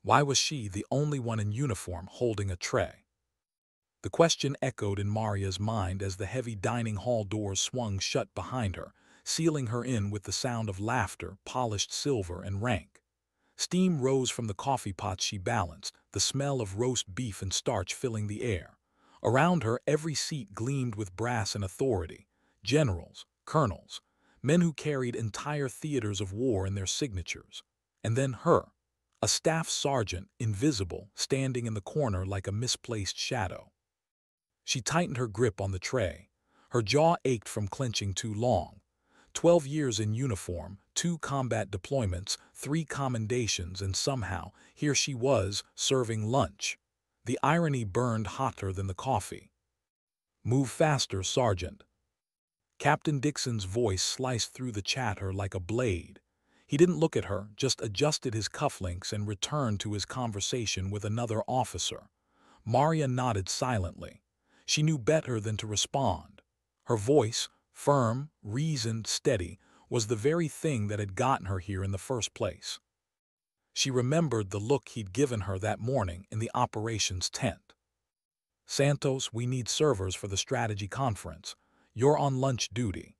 Why was she the only one in uniform holding a tray? The question echoed in Maria's mind as the heavy dining hall doors swung shut behind her, sealing her in with the sound of laughter, polished silver, and rank. Steam rose from the coffee pots she balanced, the smell of roast beef and starch filling the air. Around her, every seat gleamed with brass and authority. Generals, colonels, men who carried entire theaters of war in their signatures. And then her, a staff sergeant, invisible, standing in the corner like a misplaced shadow. She tightened her grip on the tray. Her jaw ached from clenching too long. 12 years in uniform, 2 combat deployments, 3 commendations, and somehow, here she was, serving lunch. The irony burned hotter than the coffee. "Move faster, Sergeant." Captain Dixon's voice sliced through the chatter like a blade. He didn't look at her, just adjusted his cufflinks and returned to his conversation with another officer. Maria nodded silently. She knew better than to respond. Her voice, firm, reasoned, steady, was the very thing that had gotten her here in the first place. She remembered the look he'd given her that morning in the operations tent. "Santos, we need servers for the strategy conference. You're on lunch duty."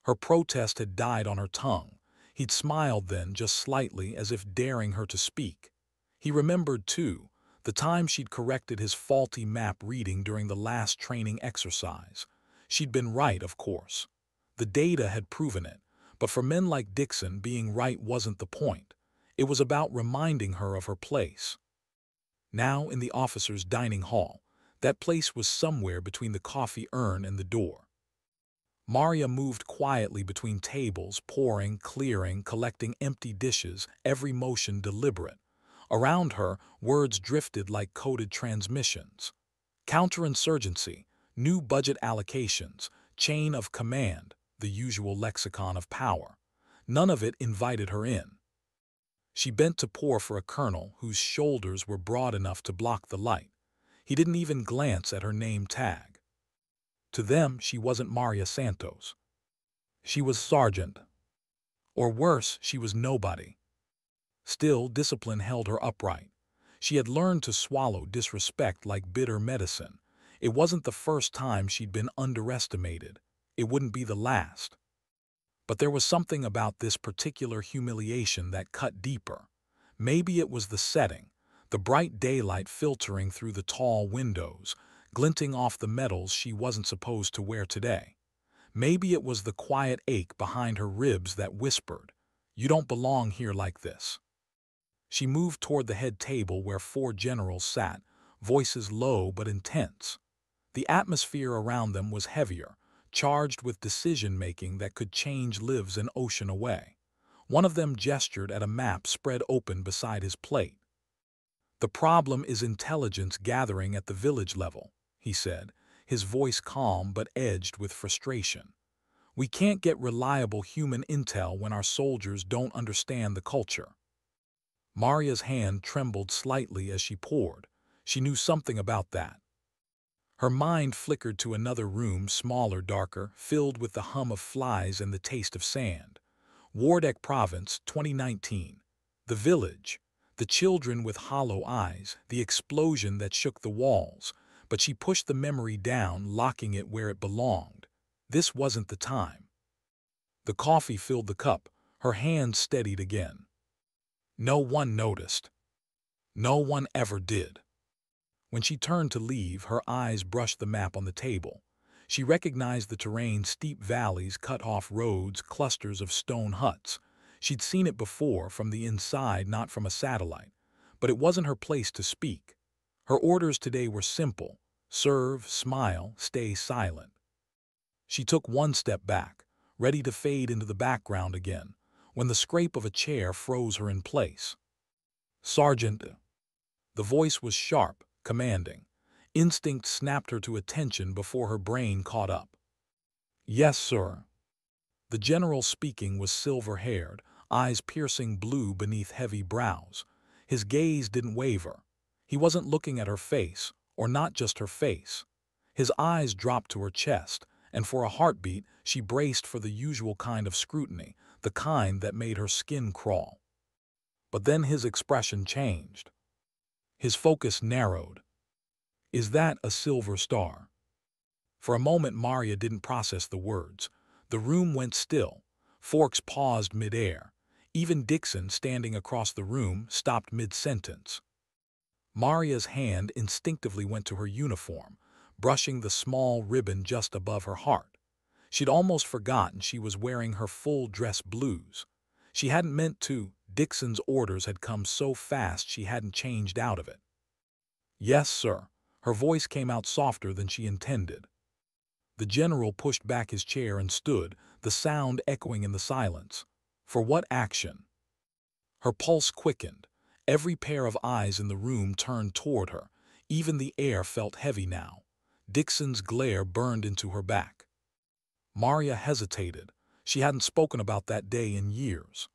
Her protest had died on her tongue. He'd smiled then, just slightly, as if daring her to speak. He remembered, too, the time she'd corrected his faulty map reading during the last training exercise. She'd been right, of course. The data had proven it, but for men like Dixon, being right wasn't the point. It was about reminding her of her place. Now, in the officers' dining hall, that place was somewhere between the coffee urn and the door. Maria moved quietly between tables, pouring, clearing, collecting empty dishes, every motion deliberate. Around her, words drifted like coded transmissions. Counterinsurgency, new budget allocations, chain of command, the usual lexicon of power. None of it invited her in. She bent to pour for a colonel whose shoulders were broad enough to block the light. He didn't even glance at her name tag. To them, she wasn't Maria Santos. She was Sergeant. Or worse, she was nobody. Still, discipline held her upright. She had learned to swallow disrespect like bitter medicine. It wasn't the first time she'd been underestimated. It wouldn't be the last. But there was something about this particular humiliation that cut deeper. Maybe it was the setting, the bright daylight filtering through the tall windows, glinting off the metals she wasn't supposed to wear today. Maybe it was the quiet ache behind her ribs that whispered, "You don't belong here like this." She moved toward the head table where 4 generals sat, voices low but intense. The atmosphere around them was heavier, charged with decision-making that could change lives an ocean away. One of them gestured at a map spread open beside his plate. "The problem is intelligence gathering at the village level," he said, his voice calm but edged with frustration. "We can't get reliable human intel when our soldiers don't understand the culture." Maria's hand trembled slightly as she poured. She knew something about that. Her mind flickered to another room, smaller, darker, filled with the hum of flies and the taste of sand. Wardeck Province, 2019. The village. The children with hollow eyes, the explosion that shook the walls. But she pushed the memory down, locking it where it belonged. This wasn't the time. The coffee filled the cup. Her hand steadied again. No one noticed. No one ever did. When she turned to leave, her eyes brushed the map on the table. She recognized the terrain, steep valleys, cut-off roads, clusters of stone huts. She'd seen it before, from the inside, not from a satellite. But it wasn't her place to speak. Her orders today were simple: serve, smile, stay silent. She took one step back, ready to fade into the background again, when the scrape of a chair froze her in place. "Sergeant." The voice was sharp, commanding. Instinct snapped her to attention before her brain caught up. "Yes, sir." The general speaking was silver-haired, eyes piercing blue beneath heavy brows. His gaze didn't waver. He wasn't looking at her face, or not just her face. His eyes dropped to her chest, and for a heartbeat she braced for the usual kind of scrutiny, the kind that made her skin crawl. But then his expression changed. His focus narrowed. Is that a silver star? For a moment Maria didn't process the words. The room went still. Forks paused mid-air. Even Dixon, standing across the room, stopped mid-sentence. Maria's hand instinctively went to her uniform, brushing the small ribbon just above her heart. She'd almost forgotten she was wearing her full dress blues. She hadn't meant to. Dixon's orders had come so fast she hadn't changed out of it. Yes, sir. Her voice came out softer than she intended. The general pushed back his chair and stood, the sound echoing in the silence. For what action? Her pulse quickened. Every pair of eyes in the room turned toward her. Even the air felt heavy now. Dixon's glare burned into her back. Maria hesitated. She hadn't spoken about that day in years.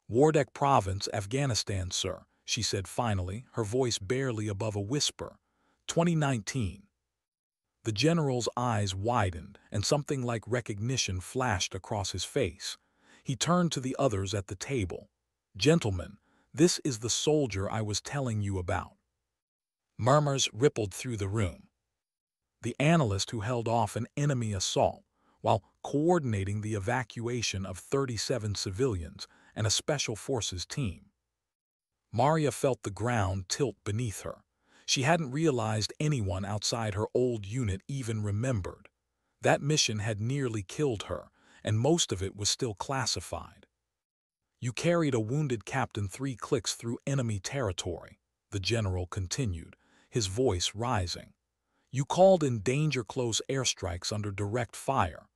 Wardak Province, Afghanistan, sir, she said finally, her voice barely above a whisper. 2019. The general's eyes widened, and something like recognition flashed across his face. He turned to the others at the table. Gentlemen, this is the soldier I was telling you about. Murmurs rippled through the room. The analyst who held off an enemy assault, while coordinating the evacuation of 37 civilians and a special forces team. Maria felt the ground tilt beneath her. She hadn't realized anyone outside her old unit even remembered. That mission had nearly killed her, and most of it was still classified. You carried a wounded captain 3 clicks through enemy territory, the general continued, his voice rising. You called in danger-close airstrikes under direct fire.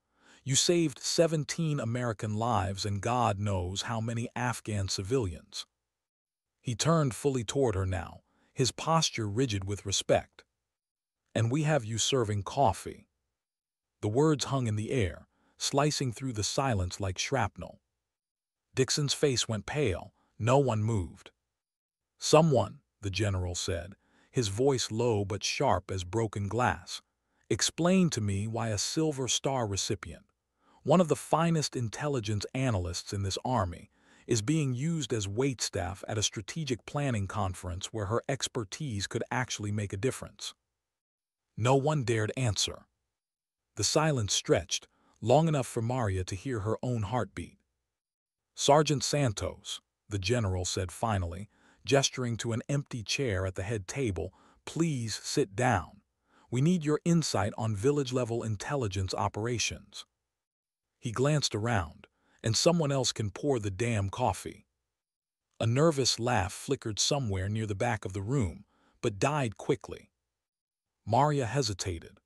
You saved 17 American lives and God knows how many Afghan civilians. He turned fully toward her now, his posture rigid with respect. And we have you serving coffee. The words hung in the air, slicing through the silence like shrapnel. Dixon's face went pale. No one moved. Someone, the general said, his voice low but sharp as broken glass, explain to me why a Silver Star recipient, one of the finest intelligence analysts in this army, is being used as waitstaff at a strategic planning conference where her expertise could actually make a difference. No one dared answer. The silence stretched, long enough for Maria to hear her own heartbeat. Sergeant Santos, the general said finally, gesturing to an empty chair at the head table, please sit down. We need your insight on village-level intelligence operations. He glanced around, and someone else can pour the damn coffee. A nervous laugh flickered somewhere near the back of the room, but died quickly. Maria hesitated.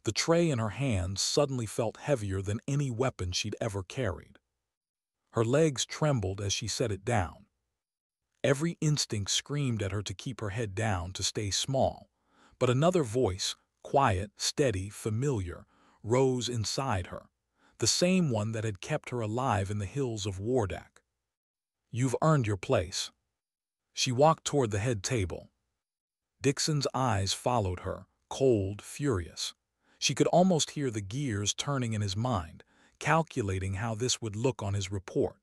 The tray in her hands suddenly felt heavier than any weapon she'd ever carried. Her legs trembled as she set it down. Every instinct screamed at her to keep her head down, to stay small. But another voice, quiet, steady, familiar, rose inside her, the same one that had kept her alive in the hills of Wardak. You've earned your place. She walked toward the head table. Dixon's eyes followed her, cold, furious. She could almost hear the gears turning in his mind, calculating how this would look on his report.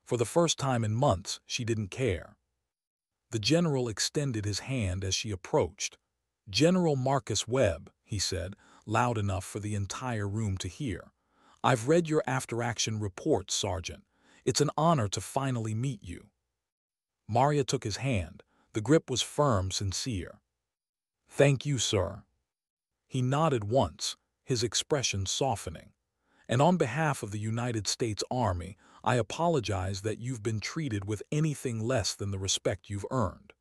For the first time in months, she didn't care. The general extended his hand as she approached. General Marcus Webb, he said, loud enough for the entire room to hear. I've read your after-action report, Sergeant. It's an honor to finally meet you. Maria took his hand. The grip was firm, sincere. Thank you, sir. He nodded once, his expression softening. And on behalf of the United States Army, I apologize that you've been treated with anything less than the respect you've earned.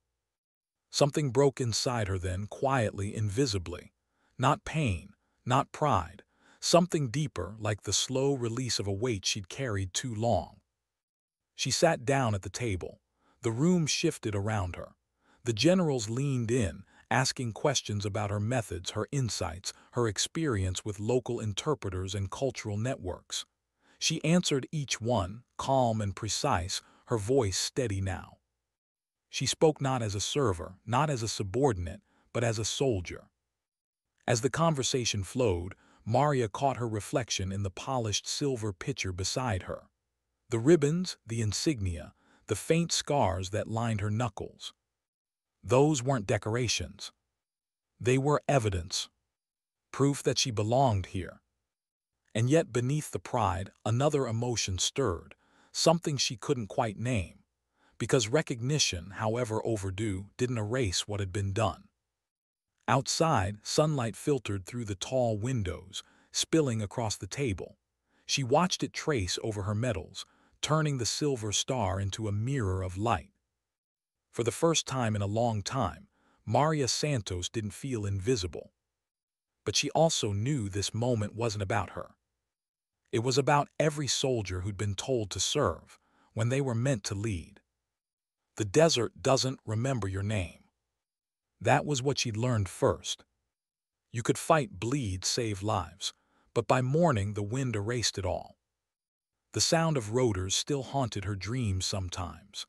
Something broke inside her then, quietly, invisibly. Not pain, not pride. Something deeper, like the slow release of a weight she'd carried too long. She sat down at the table. The room shifted around her. The generals leaned in, asking questions about her methods, her insights, her experience with local interpreters and cultural networks. She answered each one, calm and precise, her voice steady now. She spoke not as a server, not as a subordinate, but as a soldier. As the conversation flowed, Maria caught her reflection in the polished silver pitcher beside her. The ribbons, the insignia, the faint scars that lined her knuckles. Those weren't decorations. They were evidence, proof that she belonged here. And yet beneath the pride, another emotion stirred, something she couldn't quite name, because recognition, however overdue, didn't erase what had been done. Outside, sunlight filtered through the tall windows, spilling across the table. She watched it trace over her medals, turning the silver star into a mirror of light. For the first time in a long time, Maria Santos didn't feel invisible. But she also knew this moment wasn't about her. It was about every soldier who'd been told to serve when they were meant to lead. The desert doesn't remember your name. That was what she'd learned first. You could fight, bleed, save lives, but by morning the wind erased it all. The sound of rotors still haunted her dreams sometimes.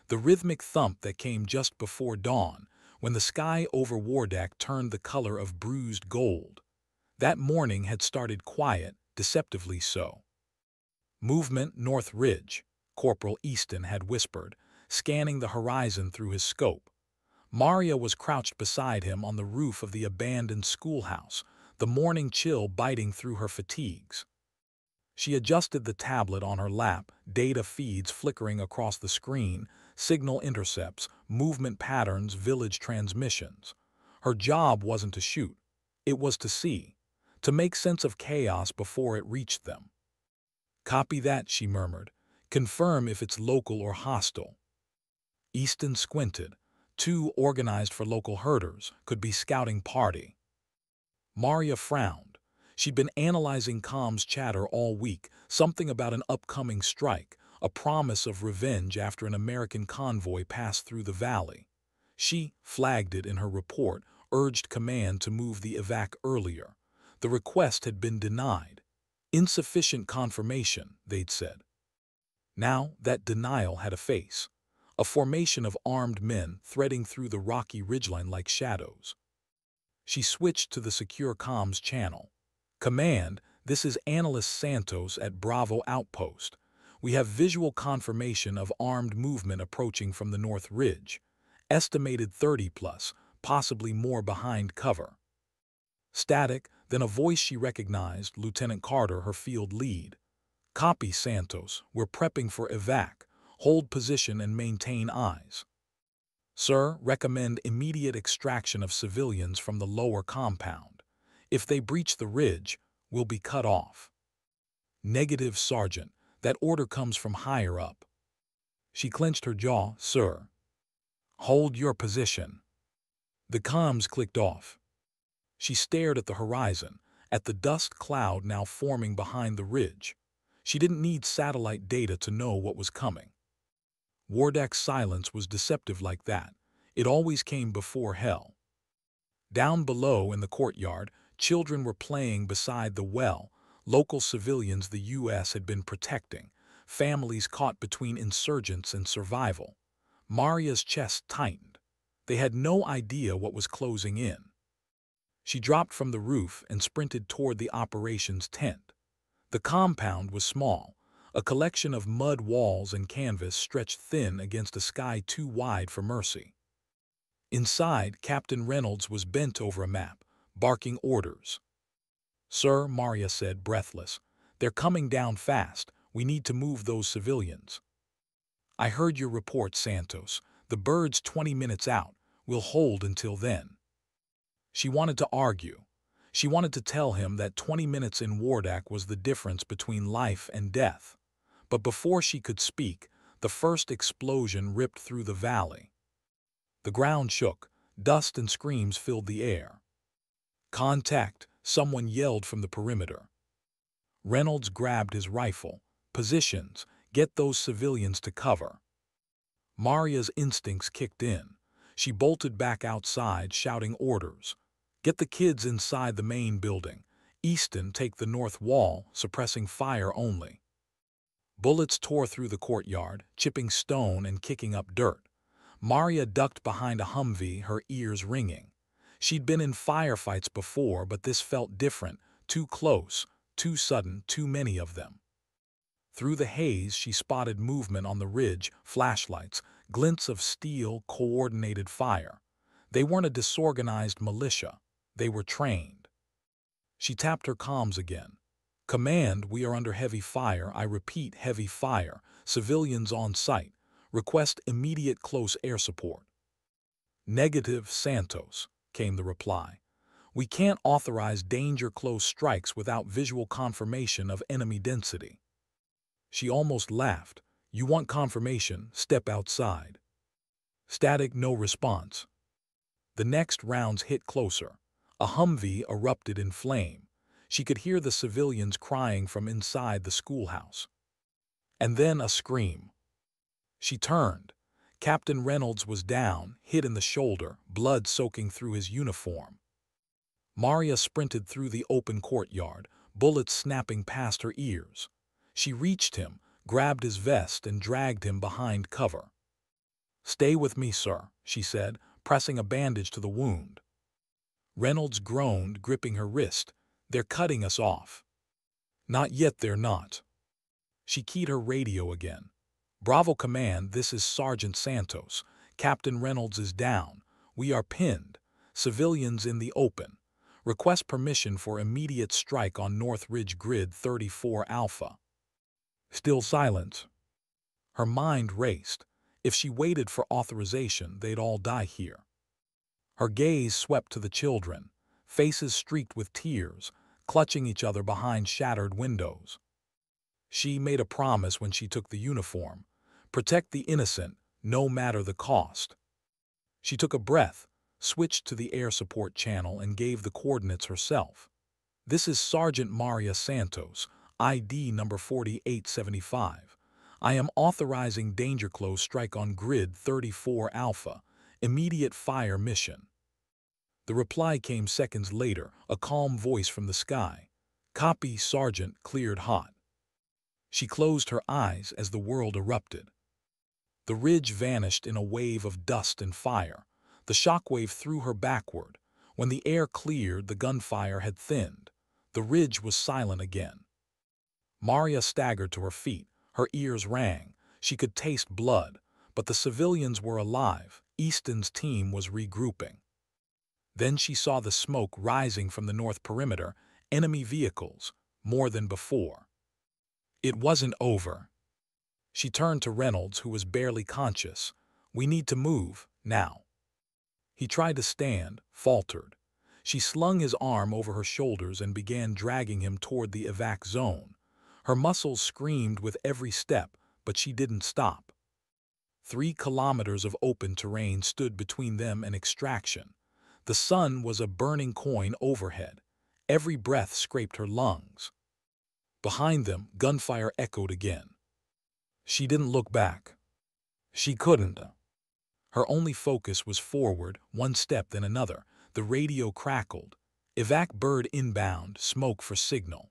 The rhythmic thump that came just before dawn, when the sky over Wardak turned the color of bruised gold. That morning had started quiet, deceptively so. "Movement North Ridge," Corporal Easton had whispered, scanning the horizon through his scope. Maria was crouched beside him on the roof of the abandoned schoolhouse, the morning chill biting through her fatigues. She adjusted the tablet on her lap, data feeds flickering across the screen, signal intercepts, movement patterns, village transmissions. Her job wasn't to shoot. It was to see, to make sense of chaos before it reached them. "Copy that," she murmured. "Confirm if it's local or hostile." Easton squinted. Too organized for local herders, could be scouting party. Maria frowned. She'd been analyzing comms chatter all week, something about an upcoming strike, a promise of revenge after an American convoy passed through the valley. She flagged it in her report, urged command to move the evac earlier. The request had been denied. Insufficient confirmation, they'd said. Now that denial had a face, a formation of armed men threading through the rocky ridgeline like shadows. She switched to the secure comms channel. "Command, this is Analyst Santos at Bravo Outpost. We have visual confirmation of armed movement approaching from the North Ridge. Estimated 30 plus, possibly more behind cover." Static, then a voice she recognized, Lieutenant Carter, her field lead. "Copy, Santos. We're prepping for evac. Hold position and maintain eyes." "Sir, recommend immediate extraction of civilians from the lower compound. If they breach the ridge, we'll be cut off." "Negative, Sergeant. That order comes from higher up." She clenched her jaw. "Sir." "Hold your position." The comms clicked off. She stared at the horizon, at the dust cloud now forming behind the ridge. She didn't need satellite data to know what was coming. Wardak's silence was deceptive like that. It always came before hell. Down below in the courtyard, children were playing beside the well, local civilians the U.S. had been protecting, families caught between insurgents and survival. Maria's chest tightened. They had no idea what was closing in. She dropped from the roof and sprinted toward the operations tent. The compound was small, a collection of mud walls and canvas stretched thin against a sky too wide for mercy. Inside, Captain Reynolds was bent over a map, barking orders. "Sir," Maria said, breathless, "they're coming down fast. We need to move those civilians." "I heard your report, Santos. The bird's 20 minutes out. We'll hold until then." She wanted to argue. She wanted to tell him that 20 minutes in Wardak was the difference between life and death. But before she could speak, the first explosion ripped through the valley. The ground shook, dust and screams filled the air. "Contact," someone yelled from the perimeter. Reynolds grabbed his rifle. "Positions, get those civilians to cover." Maria's instincts kicked in. She bolted back outside, shouting orders. "Get the kids inside the main building. Easton, take the north wall, suppressing fire only." Bullets tore through the courtyard, chipping stone and kicking up dirt. Maria ducked behind a Humvee, her ears ringing. She'd been in firefights before, but this felt different, too close, too sudden, too many of them. Through the haze, she spotted movement on the ridge, flashlights, glints of steel, coordinated fire. They weren't a disorganized militia. They were trained. She tapped her comms again. Command, we are under heavy fire. I repeat, heavy fire. Civilians on site. Request immediate close air support. Negative, Santos, came the reply. We can't authorize danger close strikes without visual confirmation of enemy density. She almost laughed. You want confirmation, step outside. Static, no response. The next rounds hit closer. A Humvee erupted in flame. She could hear the civilians crying from inside the schoolhouse. And then a scream. She turned. Captain Reynolds was down, hit in the shoulder, blood soaking through his uniform. Maria sprinted through the open courtyard, bullets snapping past her ears. She reached him, grabbed his vest, and dragged him behind cover. Stay with me, sir, she said, pressing a bandage to the wound. Reynolds groaned, gripping her wrist. They're cutting us off. Not yet, they're not. She keyed her radio again. Bravo Command, this is Sergeant Santos. Captain Reynolds is down. We are pinned. Civilians in the open. Request permission for immediate strike on North Ridge Grid 34 Alpha. Still silence. Her mind raced. If she waited for authorization, they'd all die here. Her gaze swept to the children, faces streaked with tears, clutching each other behind shattered windows. She made a promise when she took the uniform: protect the innocent, no matter the cost. She took a breath, switched to the air support channel, and gave the coordinates herself. This is Sergeant Maria Santos, ID number 4875. I am authorizing danger close strike on Grid 34 Alpha. Immediate fire mission. The reply came seconds later, a calm voice from the sky. Copy, Sergeant, cleared hot. She closed her eyes as the world erupted. The ridge vanished in a wave of dust and fire. The shockwave threw her backward. When the air cleared, the gunfire had thinned. The ridge was silent again. Maria staggered to her feet. Her ears rang. She could taste blood. But the civilians were alive. Easton's team was regrouping. Then she saw the smoke rising from the north perimeter, enemy vehicles, more than before. It wasn't over. She turned to Reynolds, who was barely conscious. We need to move, now. He tried to stand, faltered. She slung his arm over her shoulders and began dragging him toward the evac zone. Her muscles screamed with every step, but she didn't stop. 3 kilometers of open terrain stood between them and extraction. The sun was a burning coin overhead. Every breath scraped her lungs. Behind them, gunfire echoed again. She didn't look back. She couldn't. Her only focus was forward, one step then another. The radio crackled. Evac bird inbound, smoke for signal.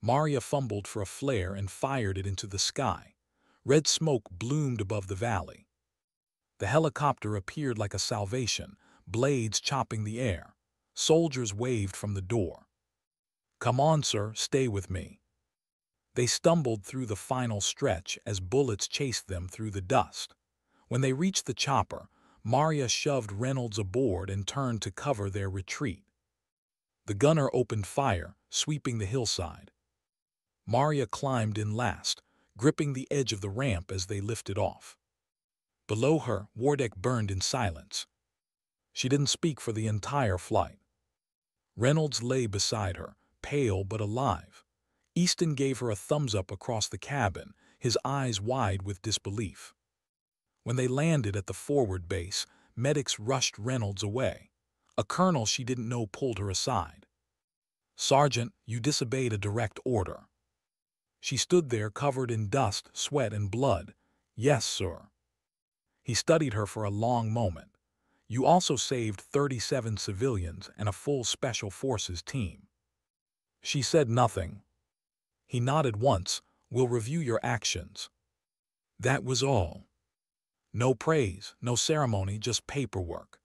Maria fumbled for a flare and fired it into the sky. Red smoke bloomed above the valley. The helicopter appeared like a salvation, blades chopping the air. Soldiers waved from the door. Come on, sir, stay with me. They stumbled through the final stretch as bullets chased them through the dust. When they reached the chopper, Maria shoved Reynolds aboard and turned to cover their retreat. The gunner opened fire, sweeping the hillside. Maria climbed in last, gripping the edge of the ramp as they lifted off. Below her, Wardeck burned in silence. She didn't speak for the entire flight. Reynolds lay beside her, pale but alive. Easton gave her a thumbs-up across the cabin, his eyes wide with disbelief. When they landed at the forward base, medics rushed Reynolds away. A colonel she didn't know pulled her aside. Sergeant, you disobeyed a direct order. She stood there covered in dust, sweat, and blood. Yes, sir. He studied her for a long moment. You also saved 37 civilians and a full Special Forces team. She said nothing. He nodded once. We'll review your actions. That was all. No praise, no ceremony, just paperwork.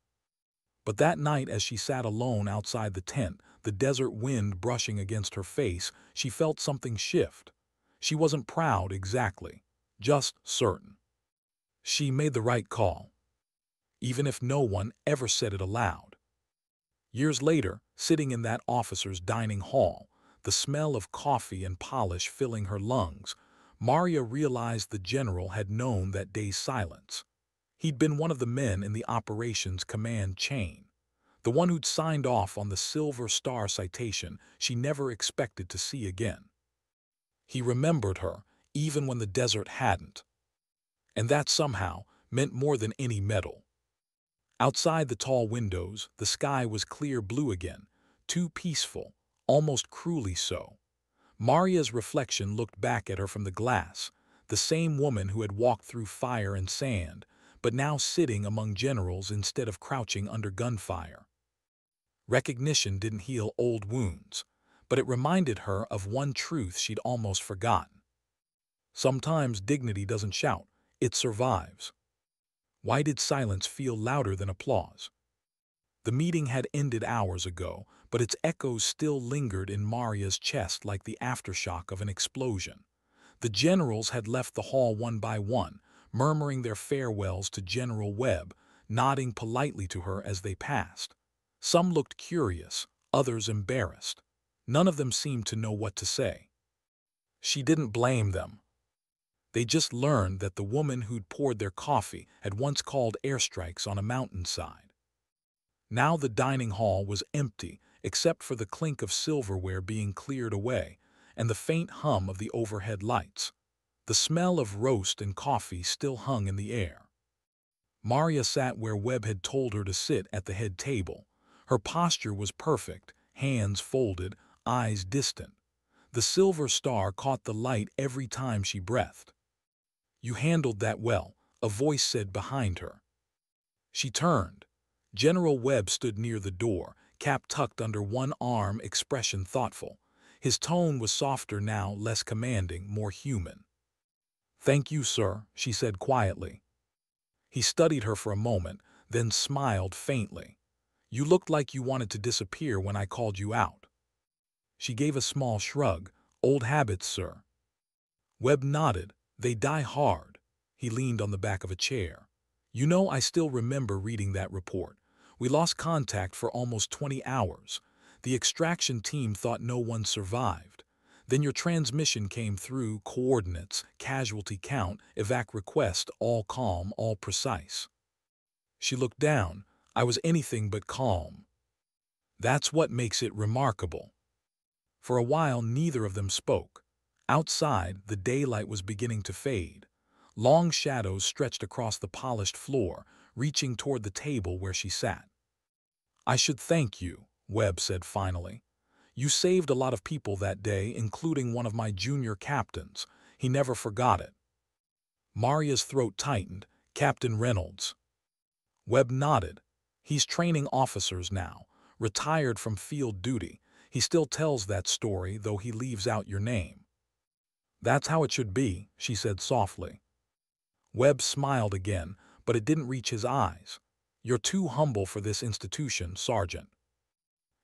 But that night, as she sat alone outside the tent, the desert wind brushing against her face, she felt something shift. She wasn't proud exactly, just certain. She made the right call, even if no one ever said it aloud. Years later, sitting in that officer's dining hall, the smell of coffee and polish filling her lungs, Maria realized the general had known that day's silence. He'd been one of the men in the operations command chain, the one who'd signed off on the Silver Star citation she never expected to see again. He remembered her, even when the desert hadn't. And that somehow meant more than any medal. Outside the tall windows, the sky was clear blue again, too peaceful, almost cruelly so. Maria's reflection looked back at her from the glass, the same woman who had walked through fire and sand, but now sitting among generals instead of crouching under gunfire. Recognition didn't heal old wounds, but it reminded her of one truth she'd almost forgotten. Sometimes dignity doesn't shout, it survives. Why did silence feel louder than applause? The meeting had ended hours ago, but its echoes still lingered in Maria's chest like the aftershock of an explosion. The generals had left the hall one by one, murmuring their farewells to General Webb, nodding politely to her as they passed. Some looked curious, others embarrassed. None of them seemed to know what to say. She didn't blame them. They just learned that the woman who'd poured their coffee had once called airstrikes on a mountainside. Now the dining hall was empty, except for the clink of silverware being cleared away and the faint hum of the overhead lights. The smell of roast and coffee still hung in the air. Maria sat where Webb had told her to sit at the head table. Her posture was perfect, hands folded, eyes distant. The silver star caught the light every time she breathed. "You handled that well," a voice said behind her. She turned. General Webb stood near the door, cap tucked under one arm, expression thoughtful. His tone was softer now, less commanding, more human. "Thank you, sir," she said quietly. He studied her for a moment, then smiled faintly. "You looked like you wanted to disappear when I called you out." She gave a small shrug. "Old habits, sir." Webb nodded. "They die hard." He leaned on the back of a chair. "You know, I still remember reading that report. We lost contact for almost 20 hours. The extraction team thought no one survived. Then your transmission came through, coordinates, casualty count, evac request, all calm, all precise." She looked down. "I was anything but calm." "That's what makes it remarkable." For a while neither of them spoke. Outside, the daylight was beginning to fade. Long shadows stretched across the polished floor, reaching toward the table where she sat. "I should thank you," Webb said finally. "You saved a lot of people that day, including one of my junior captains. He never forgot it." Maria's throat tightened. "Captain Reynolds." Webb nodded. "He's training officers now, retired from field duty. He still tells that story, though he leaves out your name." "That's how it should be," she said softly. Webb smiled again, but it didn't reach his eyes. "You're too humble for this institution, Sergeant."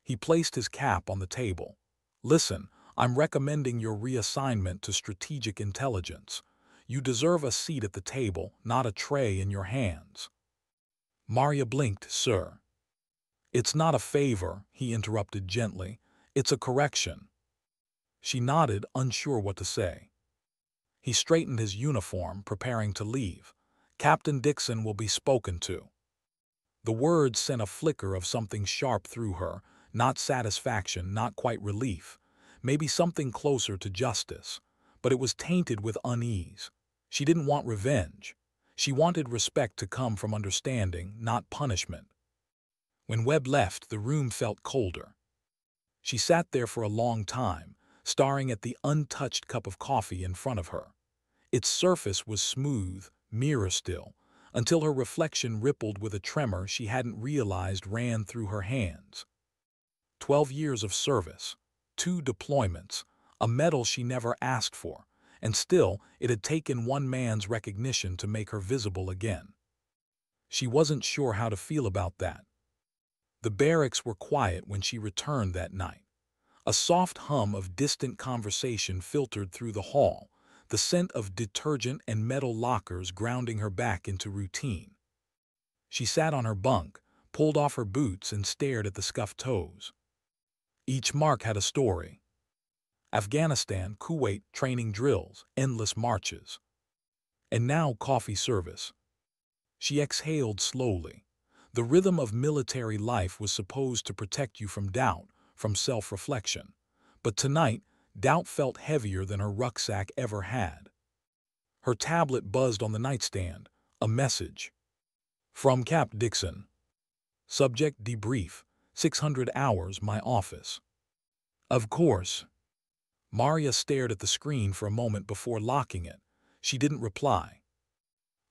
He placed his cap on the table. "Listen, I'm recommending your reassignment to strategic intelligence. You deserve a seat at the table, not a tray in your hands." Maria blinked. "Sir." "It's not a favor," he interrupted gently. "It's a correction." She nodded, unsure what to say. He straightened his uniform, preparing to leave. "Captain Dixon will be spoken to." The words sent a flicker of something sharp through her, not satisfaction, not quite relief, maybe something closer to justice, but it was tainted with unease. She didn't want revenge. She wanted respect to come from understanding, not punishment. When Webb left, the room felt colder. She sat there for a long time, staring at the untouched cup of coffee in front of her. Its surface was smooth, mirror still, until her reflection rippled with a tremor she hadn't realized ran through her hands. 12 years of service, 2 deployments, a medal she never asked for, and still it had taken one man's recognition to make her visible again. She wasn't sure how to feel about that. The barracks were quiet when she returned that night. A soft hum of distant conversation filtered through the hall, the scent of detergent and metal lockers grounding her back into routine. She sat on her bunk, pulled off her boots and stared at the scuffed toes. Each mark had a story. Afghanistan, Kuwait, training drills, endless marches. And now coffee service. She exhaled slowly. The rhythm of military life was supposed to protect you from doubt, from self-reflection. But tonight, doubt felt heavier than her rucksack ever had. Her tablet buzzed on the nightstand. A message. From Cap Dixon. Subject debrief. 600 hours, my office. Of course. Maria stared at the screen for a moment before locking it. She didn't reply.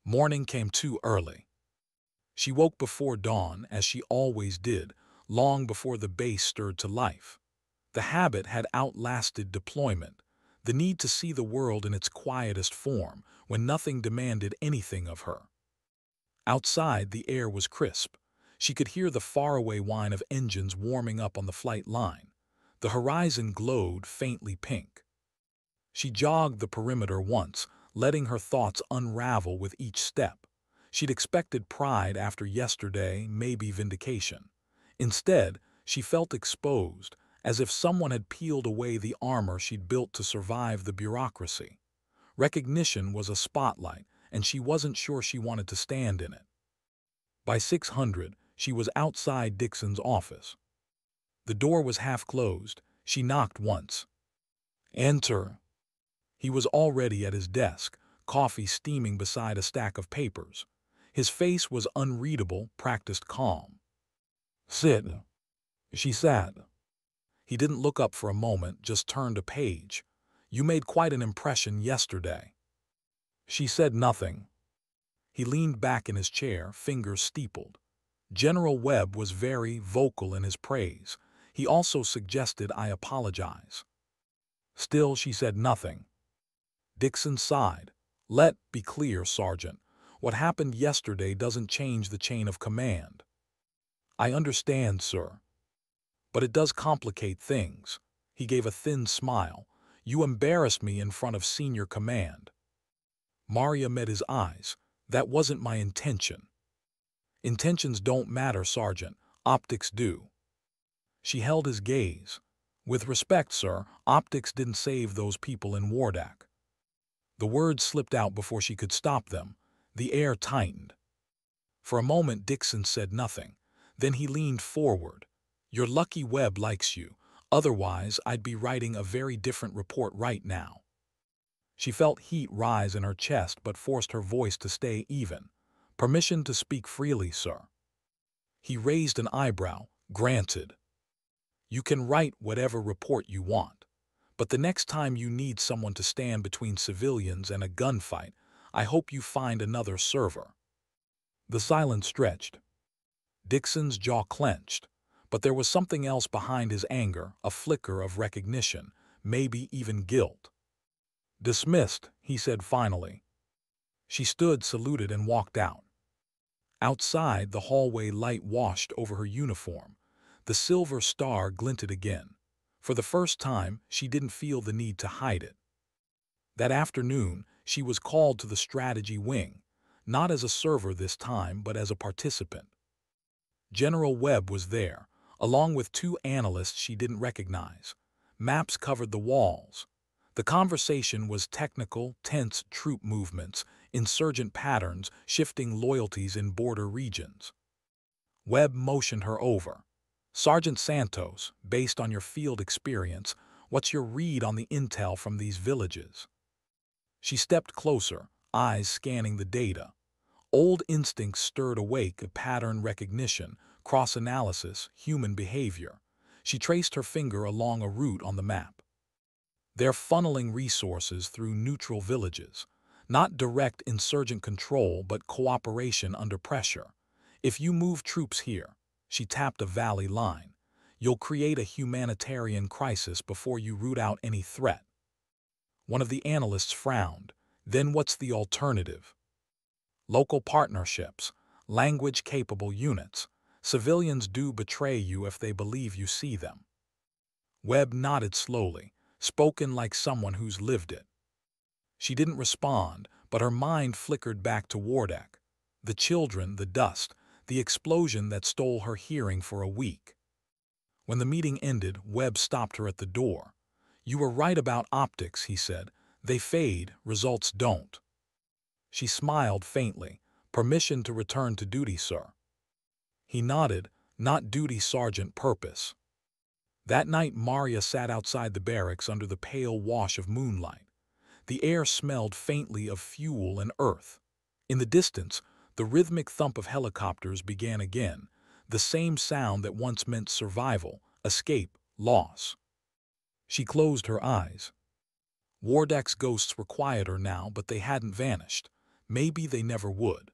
Morning came too early. She woke before dawn, as she always did, long before the base stirred to life. The habit had outlasted deployment, the need to see the world in its quietest form, when nothing demanded anything of her. Outside, the air was crisp. She could hear the faraway whine of engines warming up on the flight line. The horizon glowed faintly pink. She jogged the perimeter once, letting her thoughts unravel with each step. She'd expected pride after yesterday, maybe vindication. Instead, she felt exposed, as if someone had peeled away the armor she'd built to survive the bureaucracy. Recognition was a spotlight, and she wasn't sure she wanted to stand in it. By 600, she was outside Dixon's office. The door was half closed. She knocked once. Enter. He was already at his desk, coffee steaming beside a stack of papers. His face was unreadable, practiced calm. Sit. She sat. He didn't look up for a moment, just turned a page. You made quite an impression yesterday. She said nothing. He leaned back in his chair, fingers steepled. General Webb was very vocal in his praise. He also suggested I apologize. Still, she said nothing. Dixon sighed. Let be clear, Sergeant. What happened yesterday doesn't change the chain of command. I understand, sir. But it does complicate things. He gave a thin smile. You embarrassed me in front of senior command. Maria met his eyes. That wasn't my intention. Intentions don't matter, Sergeant. Optics do. She held his gaze. With respect, sir, optics didn't save those people in Wardak. The words slipped out before she could stop them. The air tightened. For a moment, Dixon said nothing. Then he leaned forward. You're lucky Webb likes you. Otherwise, I'd be writing a very different report right now. She felt heat rise in her chest but forced her voice to stay even. Permission to speak freely, sir. He raised an eyebrow. Granted. You can write whatever report you want. But the next time you need someone to stand between civilians and a gunfight, I hope you find another server. The silence stretched. Dixon's jaw clenched. But there was something else behind his anger, a flicker of recognition, maybe even guilt. Dismissed, he said finally. She stood, saluted, and walked out. Outside, the hallway light washed over her uniform. The silver star glinted again. For the first time, she didn't feel the need to hide it. That afternoon, she was called to the strategy wing, not as a server this time, but as a participant. General Webb was there, along with two analysts she didn't recognize. Maps covered the walls. The conversation was technical, tense troop movements, insurgent patterns, shifting loyalties in border regions. Webb motioned her over. Sergeant Santos, based on your field experience, what's your read on the intel from these villages? She stepped closer, eyes scanning the data. Old instincts stirred awake, a pattern recognition, cross-analysis, human behavior. She traced her finger along a route on the map. They're funneling resources through neutral villages. Not direct insurgent control, but cooperation under pressure. If you move troops here, she tapped a valley line, you'll create a humanitarian crisis before you root out any threat. One of the analysts frowned. Then what's the alternative? Local partnerships, language-capable units. Civilians do betray you if they believe you see them. Webb nodded slowly, spoken like someone who's lived it. She didn't respond, but her mind flickered back to Wardak. The children, the dust, the explosion that stole her hearing for a week. When the meeting ended, Webb stopped her at the door. "You were right about optics," he said. "They fade, results don't." She smiled faintly. "Permission to return to duty, sir." He nodded. "Not duty, Sergeant, purpose." That night Maria sat outside the barracks under the pale wash of moonlight. The air smelled faintly of fuel and earth. In the distance, the rhythmic thump of helicopters began again, the same sound that once meant survival, escape, loss. She closed her eyes. Wardak's ghosts were quieter now, but they hadn't vanished. Maybe they never would.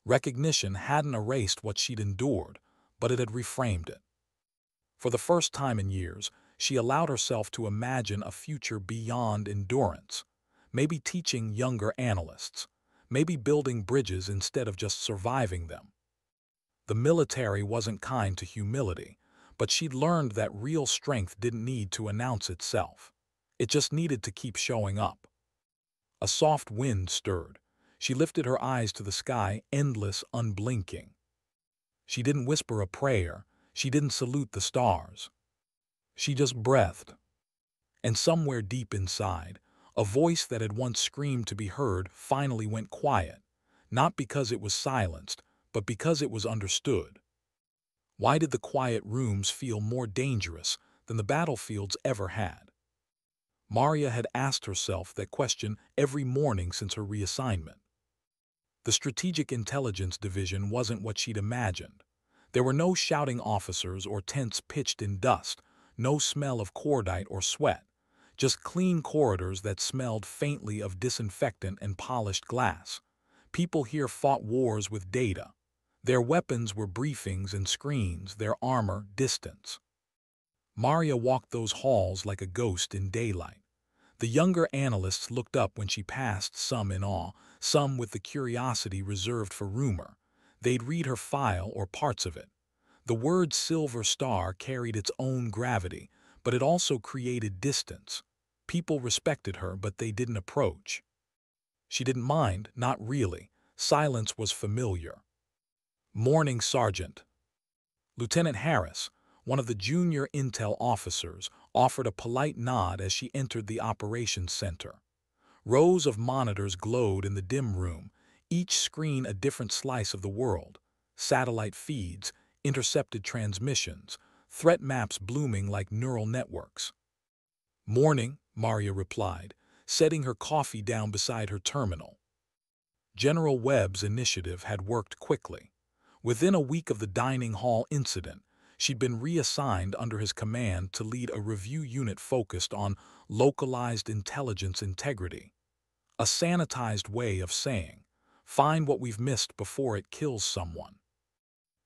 Recognition hadn't erased what she'd endured, but it had reframed it. For the first time in years, she allowed herself to imagine a future beyond endurance. Maybe teaching younger analysts. Maybe building bridges instead of just surviving them. The military wasn't kind to humility, but she'd learned that real strength didn't need to announce itself. It just needed to keep showing up. A soft wind stirred. She lifted her eyes to the sky, endless, unblinking. She didn't whisper a prayer. She didn't salute the stars. She just breathed. And somewhere deep inside, a voice that had once screamed to be heard finally went quiet, not because it was silenced, but because it was understood. Why did the quiet rooms feel more dangerous than the battlefields ever had? Maria had asked herself that question every morning since her reassignment. The Strategic Intelligence Division wasn't what she'd imagined. There were no shouting officers or tents pitched in dust, no smell of cordite or sweat, just clean corridors that smelled faintly of disinfectant and polished glass. People here fought wars with data. Their weapons were briefings and screens, their armor, distance. Maria walked those halls like a ghost in daylight. The younger analysts looked up when she passed, some in awe, some with the curiosity reserved for rumor. They'd read her file or parts of it. The word Silver Star carried its own gravity, but it also created distance. People respected her, but they didn't approach. She didn't mind, not really. Silence was familiar. "Morning, Sergeant." Lieutenant Harris, one of the junior intel officers, offered a polite nod as she entered the operations center. Rows of monitors glowed in the dim room, each screen a different slice of the world. Satellite feeds, intercepted transmissions, threat maps blooming like neural networks. "Morning," Maria replied, setting her coffee down beside her terminal. General Webb's initiative had worked quickly. Within a week of the dining hall incident, she'd been reassigned under his command to lead a review unit focused on localized intelligence integrity. A sanitized way of saying, find what we've missed before it kills someone.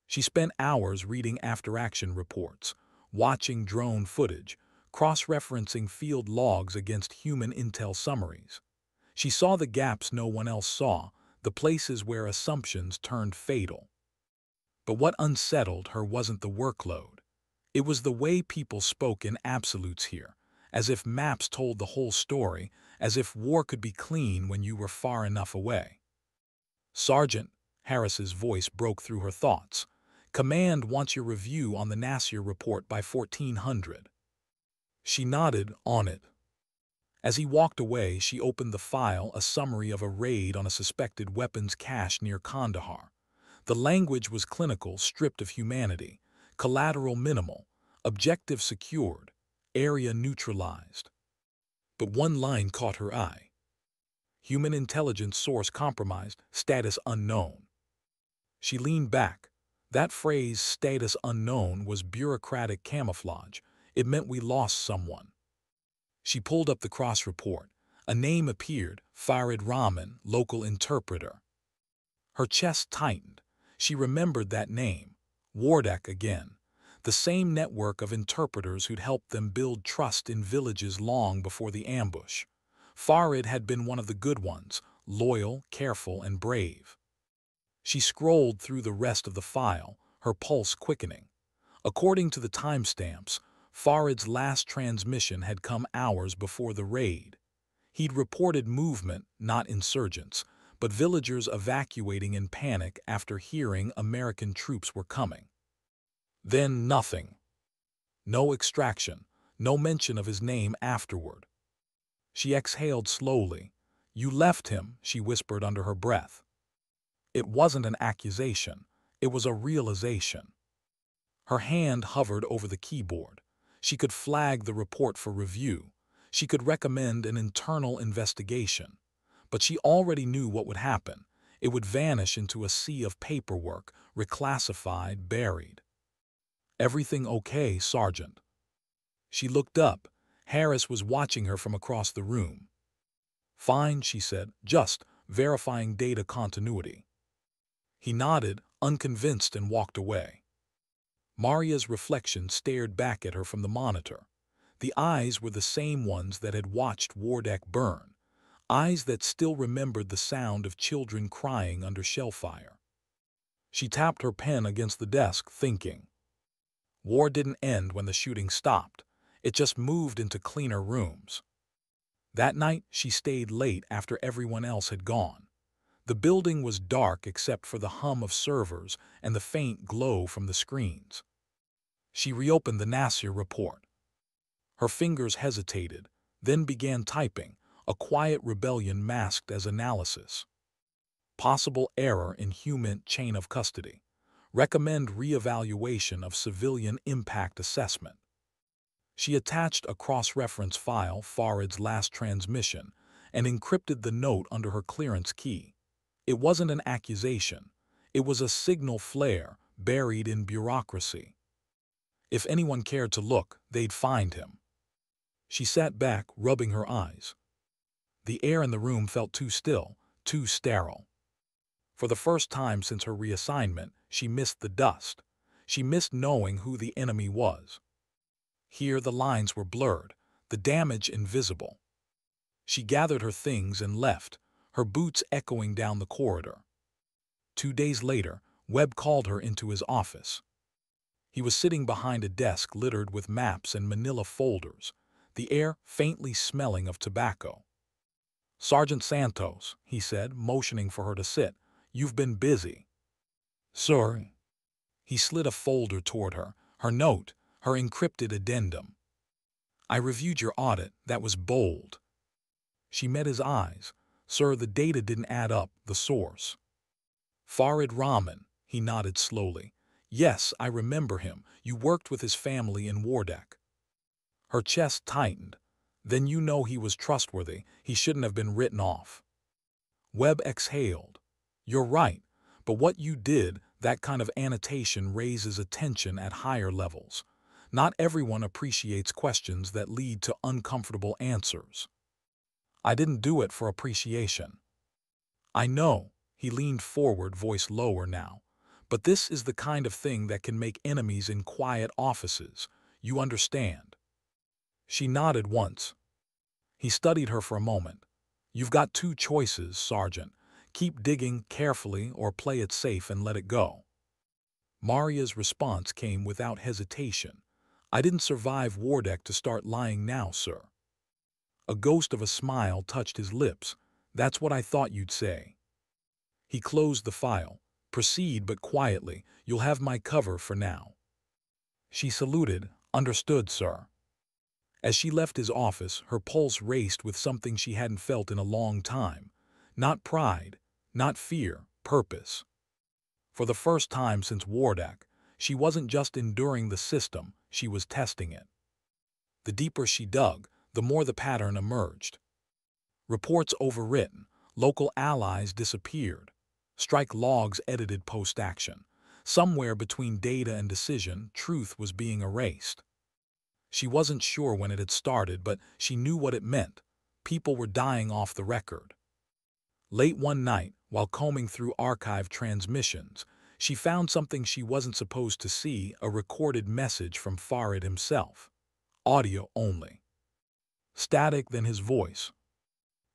She spent hours reading after-action reports, watching drone footage, cross-referencing field logs against human intel summaries. She saw the gaps no one else saw, the places where assumptions turned fatal. But what unsettled her wasn't the workload. It was the way people spoke in absolutes here, as if maps told the whole story, as if war could be clean when you were far enough away. "Sergeant," Harris's voice broke through her thoughts. "Command wants your review on the Nasir report by 1400. She nodded, on it. As he walked away, she opened the file, a summary of a raid on a suspected weapons cache near Kandahar. The language was clinical, stripped of humanity, collateral minimal, objective secured, area neutralized. But one line caught her eye. Human intelligence source compromised, status unknown. She leaned back. That phrase, status unknown, was bureaucratic camouflage. It meant we lost someone. She pulled up the cross report. A name appeared, Farid Rahman, local interpreter. Her chest tightened. She remembered that name. Wardak again. The same network of interpreters who'd helped them build trust in villages long before the ambush. Farid had been one of the good ones, loyal, careful, and brave. She scrolled through the rest of the file, her pulse quickening. According to the timestamps, Farid's last transmission had come hours before the raid. He'd reported movement, not insurgents, but villagers evacuating in panic after hearing American troops were coming. Then nothing. No extraction, no mention of his name afterward. She exhaled slowly. "You left him," she whispered under her breath. It wasn't an accusation. It was a realization. Her hand hovered over the keyboard. She could flag the report for review. She could recommend an internal investigation. But she already knew what would happen. It would vanish into a sea of paperwork, reclassified, buried. "Everything okay, Sergeant?" She looked up. Harris was watching her from across the room. "Fine," she said, "just verifying data continuity." He nodded, unconvinced, and walked away. Maria's reflection stared back at her from the monitor. The eyes were the same ones that had watched Wardeck burn, eyes that still remembered the sound of children crying under shell fire. She tapped her pen against the desk, thinking. War didn't end when the shooting stopped. It just moved into cleaner rooms. That night, she stayed late after everyone else had gone. The building was dark except for the hum of servers and the faint glow from the screens. She reopened the Nasir report. Her fingers hesitated, then began typing, a quiet rebellion masked as analysis. Possible error in human chain of custody. Recommend reevaluation of civilian impact assessment. She attached a cross-reference file, Farid's last transmission, and encrypted the note under her clearance key. It wasn't an accusation. It was a signal flare buried in bureaucracy. If anyone cared to look, they'd find him. She sat back, rubbing her eyes. The air in the room felt too still, too sterile. For the first time since her reassignment, she missed the dust. She missed knowing who the enemy was. Here the lines were blurred, the damage invisible. She gathered her things and left, her boots echoing down the corridor. 2 days later, Webb called her into his office. He was sitting behind a desk littered with maps and manila folders, the air faintly smelling of tobacco. "Sergeant Santos," he said, motioning for her to sit, "you've been busy." "Sorry." He slid a folder toward her, her note, her encrypted addendum. "I reviewed your audit. That was bold." She met his eyes. "Sir, the data didn't add up, the source." "Farid Rahman," he nodded slowly. "Yes, I remember him. You worked with his family in Wardeck." Her chest tightened. "Then you know he was trustworthy. He shouldn't have been written off." Webb exhaled. "You're right, but what you did, that kind of annotation raises attention at higher levels. Not everyone appreciates questions that lead to uncomfortable answers." "I didn't do it for appreciation." "I know." He leaned forward, voice lower now. "But this is the kind of thing that can make enemies in quiet offices. You understand?" She nodded once. He studied her for a moment. "You've got 2 choices, Sergeant. Keep digging carefully or play it safe and let it go." Maria's response came without hesitation. "I didn't survive Wardeck to start lying now, sir." A ghost of a smile touched his lips. "That's what I thought you'd say." He closed the file. "Proceed, but quietly. You'll have my cover for now." She saluted. "Understood, sir." As she left his office, her pulse raced with something she hadn't felt in a long time. Not pride, not fear, purpose. For the first time since Wardeck, she wasn't just enduring the system, she was testing it. The deeper she dug, the more the pattern emerged. Reports overwritten, local allies disappeared, strike logs edited post-action. Somewhere between data and decision, truth was being erased. She wasn't sure when it had started, but she knew what it meant. People were dying off the record. Late one night, while combing through archived transmissions, she found something she wasn't supposed to see, a recorded message from Farid himself. Audio only. Static, then his voice.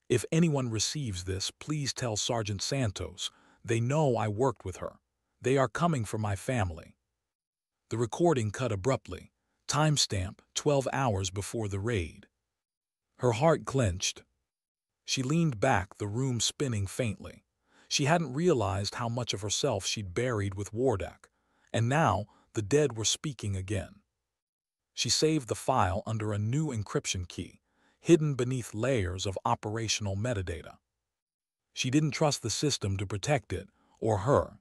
"If anyone receives this, please tell Sergeant Santos. They know I worked with her. They are coming for my family." The recording cut abruptly. Timestamp 12 hours before the raid. Her heart clenched. She leaned back, the room spinning faintly. She hadn't realized how much of herself she'd buried with Wardak, and now the dead were speaking again. She saved the file under a new encryption key, hidden beneath layers of operational metadata. She didn't trust the system to protect it, or her.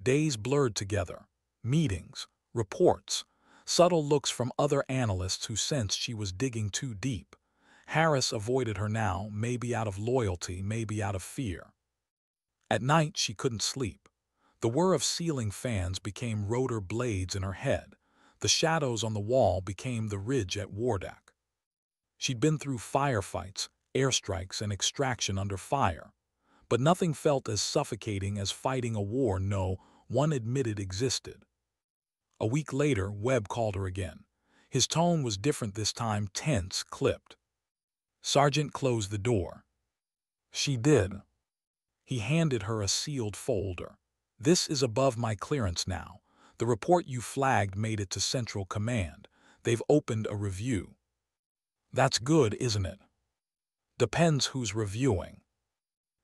Days blurred together. Meetings, reports, subtle looks from other analysts who sensed she was digging too deep. Harris avoided her now, maybe out of loyalty, maybe out of fear. At night, she couldn't sleep. The whir of ceiling fans became rotor blades in her head. The shadows on the wall became the ridge at Wardak. She'd been through firefights, airstrikes, and extraction under fire, but nothing felt as suffocating as fighting a war no one admitted existed. A week later, Webb called her again. His tone was different this time, tense, clipped. Sergeant closed the door. She did. He handed her a sealed folder. This is above my clearance now. The report you flagged made it to Central Command. They've opened a review. That's good, isn't it? Depends who's reviewing.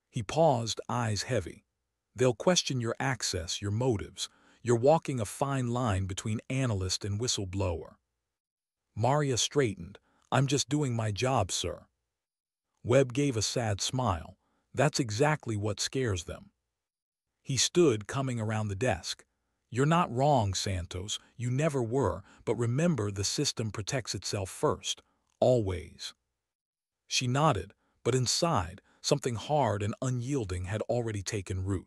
He paused, eyes heavy. They'll question your access, your motives. You're walking a fine line between analyst and whistleblower. Maria straightened. I'm just doing my job, sir. Webb gave a sad smile. That's exactly what scares them. He stood, coming around the desk. You're not wrong, Santos. You never were, but remember the system protects itself first. Always. She nodded, but inside, something hard and unyielding had already taken root.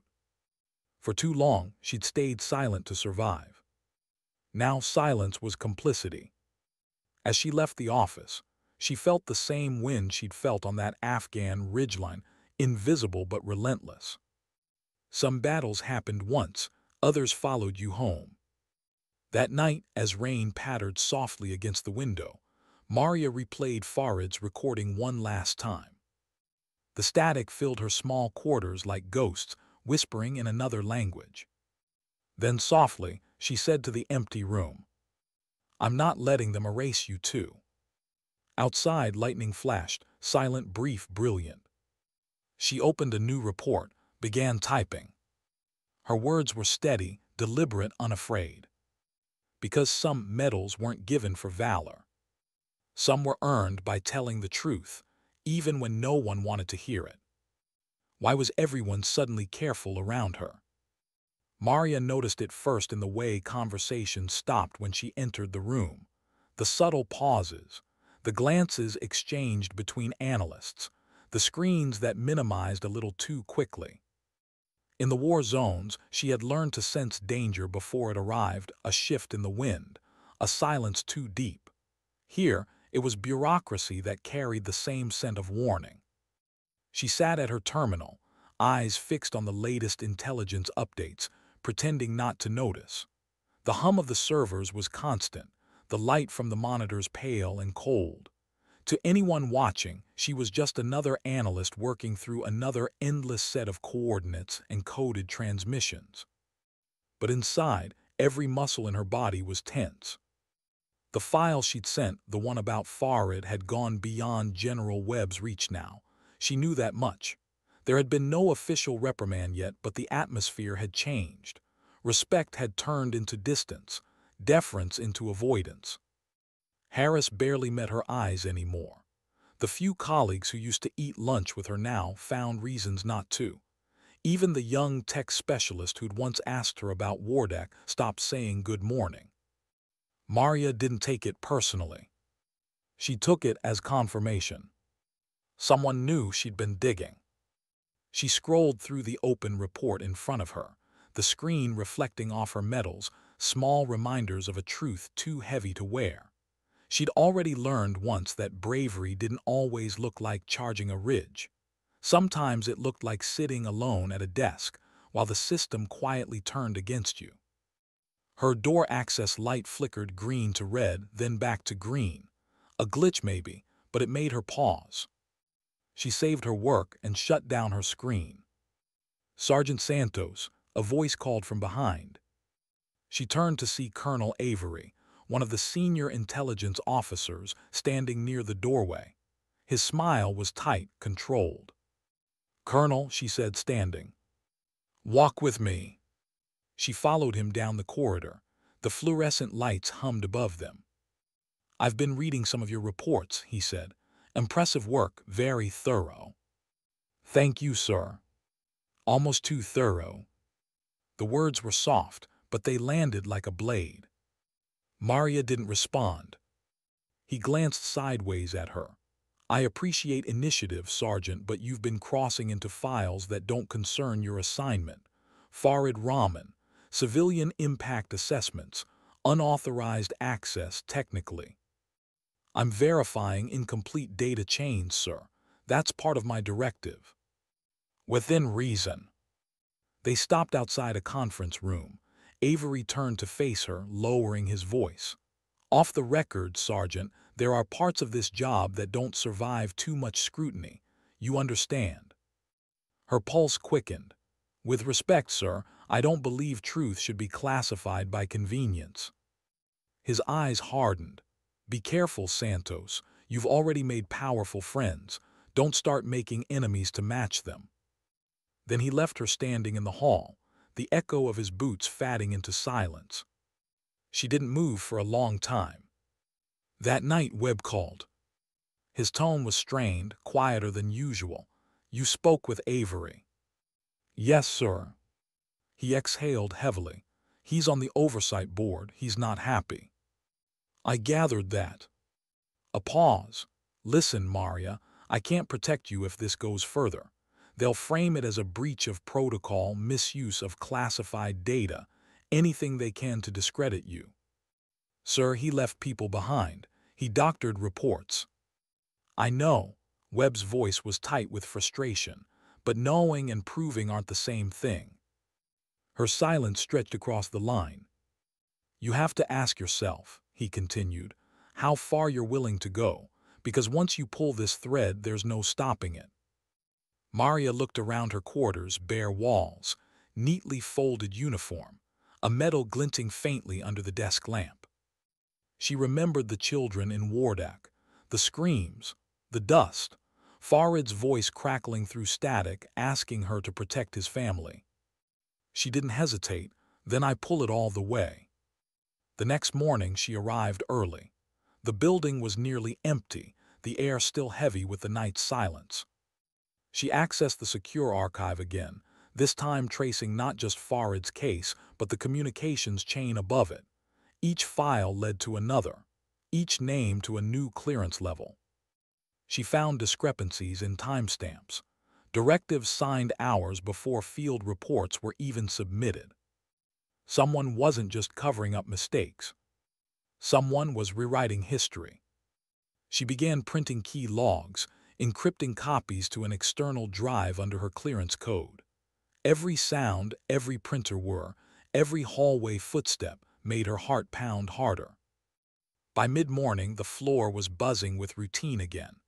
For too long, she'd stayed silent to survive. Now silence was complicity. As she left the office, she felt the same wind she'd felt on that Afghan ridgeline, invisible but relentless. Some battles happened once, others followed you home. That night, as rain pattered softly against the window, Maria replayed Farid's recording one last time. The static filled her small quarters like ghosts, whispering in another language. Then softly, she said to the empty room, I'm not letting them erase you too. Outside, lightning flashed, silent, brief, brilliant. She opened a new report, began typing. Her words were steady, deliberate, unafraid. Because some medals weren't given for valor. Some were earned by telling the truth, even when no one wanted to hear it. Why was everyone suddenly careful around her? Maria noticed it first in the way conversation stopped when she entered the room. The subtle pauses, the glances exchanged between analysts, the screens that minimized a little too quickly. In the war zones, she had learned to sense danger before it arrived, a shift in the wind, a silence too deep. Here, it was bureaucracy that carried the same scent of warning. She sat at her terminal, eyes fixed on the latest intelligence updates, pretending not to notice. The hum of the servers was constant, the light from the monitors pale and cold. To anyone watching, she was just another analyst working through another endless set of coordinates and coded transmissions. But inside, every muscle in her body was tense. The file she'd sent, the one about Farid, had gone beyond General Webb's reach now. She knew that much. There had been no official reprimand yet, but the atmosphere had changed. Respect had turned into distance, deference into avoidance. Harris barely met her eyes anymore. The few colleagues who used to eat lunch with her now found reasons not to. Even the young tech specialist who'd once asked her about Wardak stopped saying good morning. Maria didn't take it personally. She took it as confirmation. Someone knew she'd been digging. She scrolled through the open report in front of her, the screen reflecting off her medals, small reminders of a truth too heavy to wear. She'd already learned once that bravery didn't always look like charging a ridge. Sometimes it looked like sitting alone at a desk while the system quietly turned against you. Her door access light flickered green to red, then back to green. A glitch maybe, but it made her pause. She saved her work and shut down her screen. Sergeant Santos, a voice called from behind. She turned to see Colonel Avery, one of the senior intelligence officers standing near the doorway. His smile was tight, controlled. "Colonel," she said, standing. "Walk with me." She followed him down the corridor. The fluorescent lights hummed above them. "I've been reading some of your reports," he said. "Impressive work, very thorough." "Thank you, sir." "Almost too thorough." The words were soft, but they landed like a blade. Maria didn't respond. He glanced sideways at her. "I appreciate initiative, Sergeant, but you've been crossing into files that don't concern your assignment. Farid Rahman, civilian impact assessments, unauthorized access technically." "I'm verifying incomplete data chains, sir. That's part of my directive." "Within reason." They stopped outside a conference room. Avery turned to face her, lowering his voice. "Off the record, Sergeant, there are parts of this job that don't survive too much scrutiny. You understand?" Her pulse quickened. "With respect, sir, I don't believe truth should be classified by convenience." His eyes hardened. "Be careful, Santos. You've already made powerful friends. Don't start making enemies to match them." Then he left her standing in the hall, the echo of his boots fading into silence. She didn't move for a long time. That night, Webb called. His tone was strained, quieter than usual. "You spoke with Avery?" "Yes, sir." He exhaled heavily. "He's on the oversight board. He's not happy." "I gathered that." A pause. "Listen, Maria, I can't protect you if this goes further. They'll frame it as a breach of protocol, misuse of classified data, anything they can to discredit you." "Sir, he left people behind. He doctored reports." "I know." Webb's voice was tight with frustration. "But knowing and proving aren't the same thing." Her silence stretched across the line. "You have to ask yourself," he continued, "how far you're willing to go, because once you pull this thread, there's no stopping it." Maria looked around her quarters, bare walls, neatly folded uniform, a medal glinting faintly under the desk lamp. She remembered the children in Wardak, the screams, the dust, Farid's voice crackling through static, asking her to protect his family. She didn't hesitate. "Then I pull it all the way." The next morning she arrived early. The building was nearly empty, the air still heavy with the night's silence. She accessed the secure archive again, this time tracing not just Farid's case, but the communications chain above it. Each file led to another, each name to a new clearance level. She found discrepancies in timestamps, directives signed hours before field reports were even submitted. Someone wasn't just covering up mistakes. Someone was rewriting history. She began printing key logs, encrypting copies to an external drive under her clearance code. Every sound, every printer whir, every hallway footstep made her heart pound harder. By mid-morning, the floor was buzzing with routine again.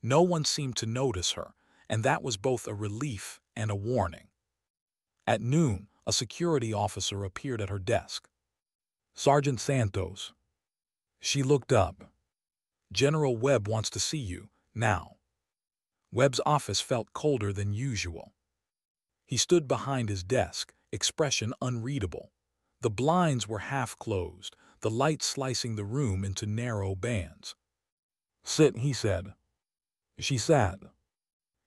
No one seemed to notice her, and that was both a relief and a warning. At noon, a security officer appeared at her desk. "Sergeant Santos." She looked up. "General Webb wants to see you, now." Webb's office felt colder than usual. He stood behind his desk, expression unreadable. The blinds were half closed, the light slicing the room into narrow bands. "Sit," he said. She sat.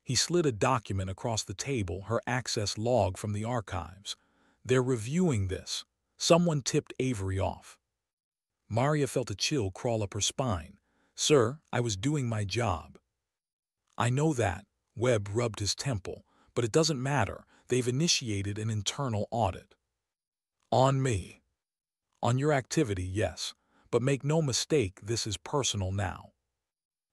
He slid a document across the table, her access log from the archives. "They're reviewing this." Someone tipped Avery off. Maria felt a chill crawl up her spine. "Sir, I was doing my job." "I know that." Webb rubbed his temple. "But it doesn't matter. They've initiated an internal audit." "On me." "On your activity, yes. But make no mistake, this is personal now."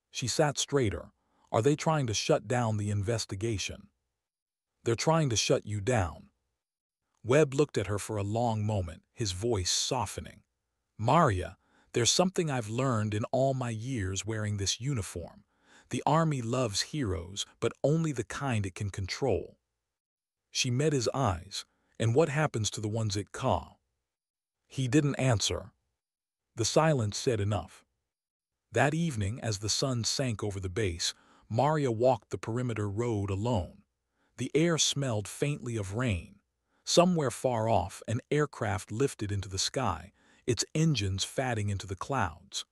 She sat straighter. "Are they trying to shut down the investigation?" "They're trying to shut you down." Webb looked at her for a long moment, his voice softening. "Maria, there's something I've learned in all my years wearing this uniform. The Army loves heroes, but only the kind it can control." She met his eyes. "And what happens to the ones it ca?" He didn't answer. The silence said enough. That evening, as the sun sank over the base, Maria walked the perimeter road alone. The air smelled faintly of rain. Somewhere far off, an aircraft lifted into the sky, its engines fatting into the clouds.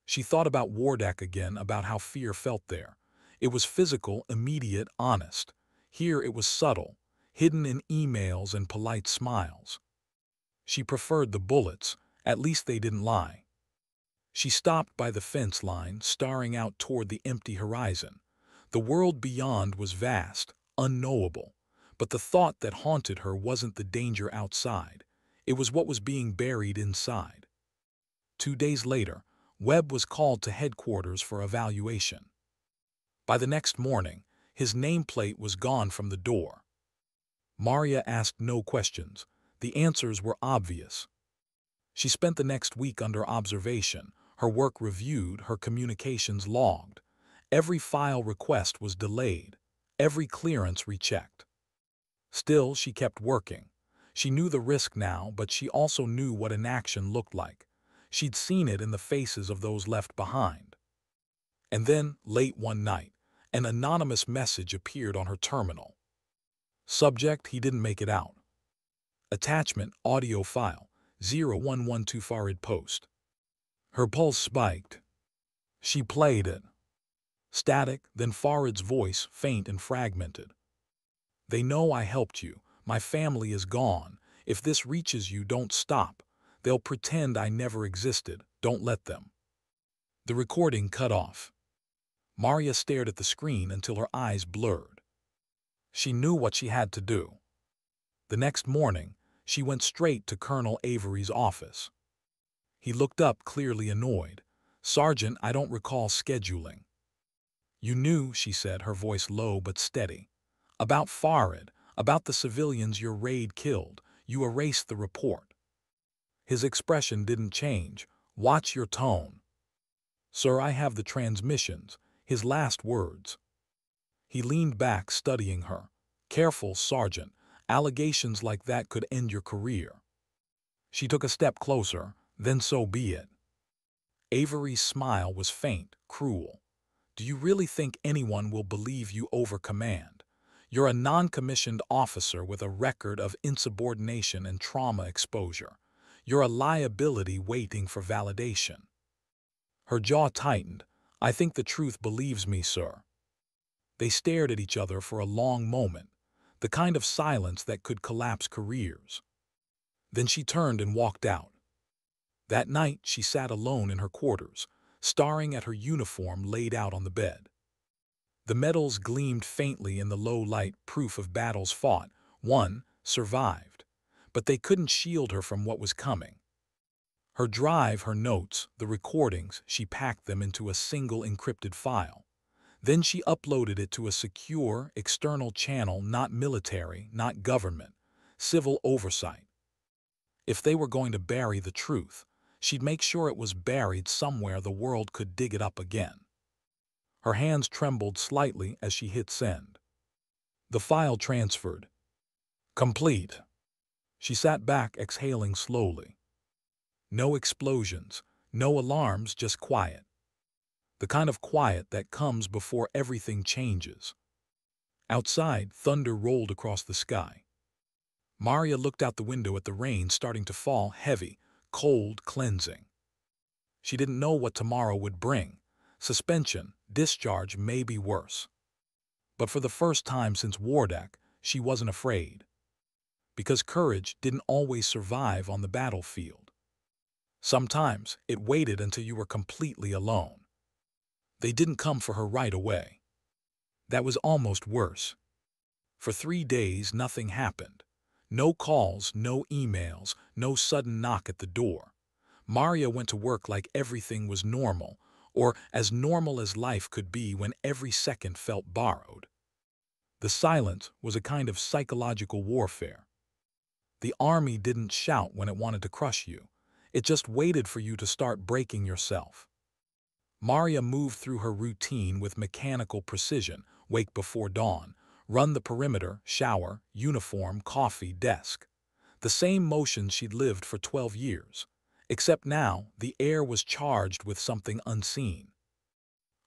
She thought about Wardak again, about how fear felt there. It was physical, immediate, honest. Here it was subtle, hidden in emails and polite smiles. She preferred the bullets, at least they didn't lie. She stopped by the fence line, staring out toward the empty horizon. The world beyond was vast, unknowable, but the thought that haunted her wasn't the danger outside. It was what was being buried inside. 2 days later, Webb was called to headquarters for evaluation. By the next morning, his nameplate was gone from the door. Maria asked no questions. The answers were obvious. She spent the next week under observation, her work reviewed, her communications logged. Every file request was delayed, every clearance rechecked. Still, she kept working. She knew the risk now, but she also knew what inaction looked like. She'd seen it in the faces of those left behind. And then, late one night, an anonymous message appeared on her terminal. Subject: he didn't make it out. Attachment: audio file, 0112 Farid Post. Her pulse spiked. She played it. Static, then Farid's voice, faint and fragmented. They know I helped you. My family is gone. If this reaches you, don't stop. They'll pretend I never existed. Don't let them. The recording cut off. Maria stared at the screen until her eyes blurred. She knew what she had to do. The next morning, she went straight to Colonel Avery's office. He looked up, clearly annoyed. "Sergeant, I don't recall scheduling." "You knew," she said, her voice low but steady. "About Farid, about the civilians your raid killed. You erased the report." His expression didn't change. "Watch your tone." "Sir, I have the transmissions." His last words. He leaned back, studying her. "Careful, Sergeant. Allegations like that could end your career." She took a step closer. "Then so be it." Avery's smile was faint, cruel. "Do you really think anyone will believe you over command? You're a non-commissioned officer with a record of insubordination and trauma exposure. You're a liability waiting for validation." Her jaw tightened. "I think the truth believes me, sir." They stared at each other for a long moment, the kind of silence that could collapse careers. Then she turned and walked out. That night, she sat alone in her quarters, staring at her uniform laid out on the bed. The medals gleamed faintly in the low light, proof of battles fought. One survived. But they couldn't shield her from what was coming. Her drive, her notes, the recordings, she packed them into a single encrypted file. Then she uploaded it to a secure, external channel, not military, not government, civil oversight. If they were going to bury the truth, she'd make sure it was buried somewhere the world could dig it up again. Her hands trembled slightly as she hit send. The file transferred. Complete. She sat back, exhaling slowly. No explosions, no alarms, just quiet. The kind of quiet that comes before everything changes. Outside, thunder rolled across the sky. Maria looked out the window at the rain starting to fall, heavy, cold, cleansing. She didn't know what tomorrow would bring. Suspension, discharge, maybe worse. But for the first time since Wardak, she wasn't afraid. Because courage didn't always survive on the battlefield. Sometimes it waited until you were completely alone. They didn't come for her right away. That was almost worse. For 3 days, nothing happened. No calls, no emails, no sudden knock at the door. Maria went to work like everything was normal, or as normal as life could be when every second felt borrowed. The silence was a kind of psychological warfare. The army didn't shout when it wanted to crush you. It just waited for you to start breaking yourself. Maria moved through her routine with mechanical precision: wake before dawn, run the perimeter, shower, uniform, coffee, desk. The same motions she'd lived for 12 years. Except now, the air was charged with something unseen.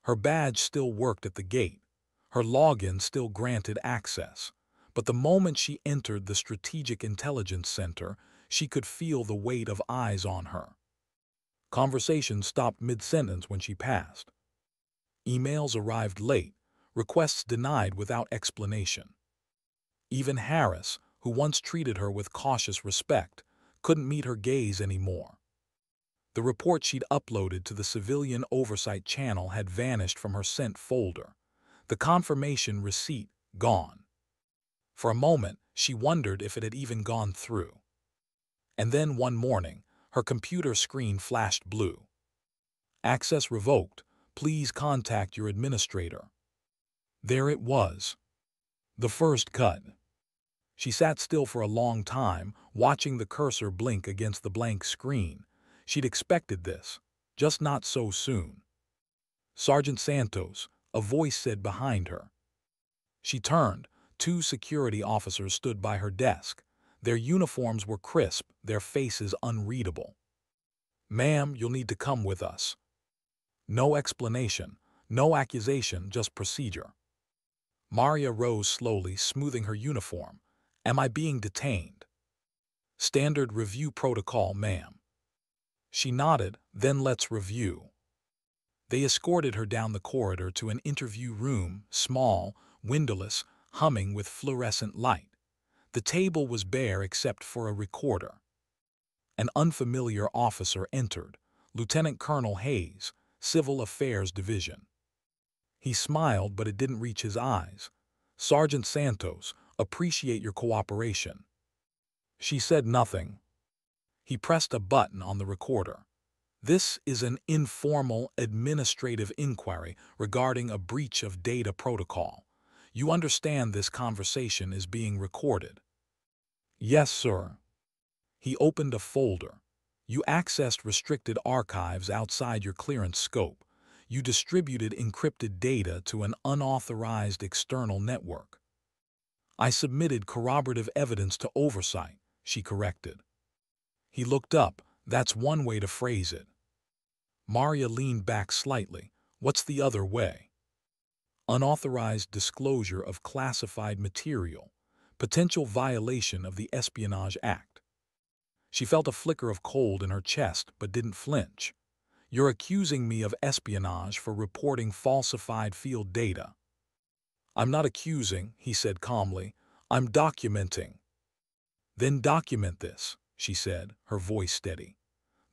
Her badge still worked at the gate. Her login still granted access. But the moment she entered the Strategic Intelligence Center, she could feel the weight of eyes on her. Conversation stopped mid-sentence when she passed. Emails arrived late, requests denied without explanation. Even Harris, who once treated her with cautious respect, couldn't meet her gaze anymore. The report she'd uploaded to the Civilian Oversight Channel had vanished from her sent folder. The confirmation receipt gone. For a moment, she wondered if it had even gone through. And then one morning, her computer screen flashed blue. Access revoked. Please contact your administrator. There it was. The first cut. She sat still for a long time, watching the cursor blink against the blank screen. She'd expected this, just not so soon. Sergeant Santos, a voice said behind her. She turned. 2 security officers stood by her desk. Their uniforms were crisp, their faces unreadable. "Ma'am, you'll need to come with us." No explanation, no accusation, just procedure. Maria rose slowly, smoothing her uniform. "Am I being detained?" "Standard review protocol, ma'am." She nodded. "Then let's review." They escorted her down the corridor to an interview room, small, windowless, humming with fluorescent light. The table was bare except for a recorder. An unfamiliar officer entered, Lieutenant Colonel Hayes, Civil Affairs Division. He smiled, but it didn't reach his eyes. "Sergeant Santos, appreciate your cooperation." She said nothing. He pressed a button on the recorder. "This is an informal administrative inquiry regarding a breach of data protocol. You understand this conversation is being recorded?" "Yes, sir." He opened a folder. "You accessed restricted archives outside your clearance scope. You distributed encrypted data to an unauthorized external network." "I submitted corroborative evidence to oversight," she corrected. He looked up. "That's one way to phrase it." Maria leaned back slightly. "What's the other way?" "Unauthorized disclosure of classified material. Potential violation of the Espionage Act." She felt a flicker of cold in her chest, but didn't flinch. "You're accusing me of espionage for reporting falsified field data." "I'm not accusing," he said calmly. "I'm documenting." "Then document this," she said, her voice steady.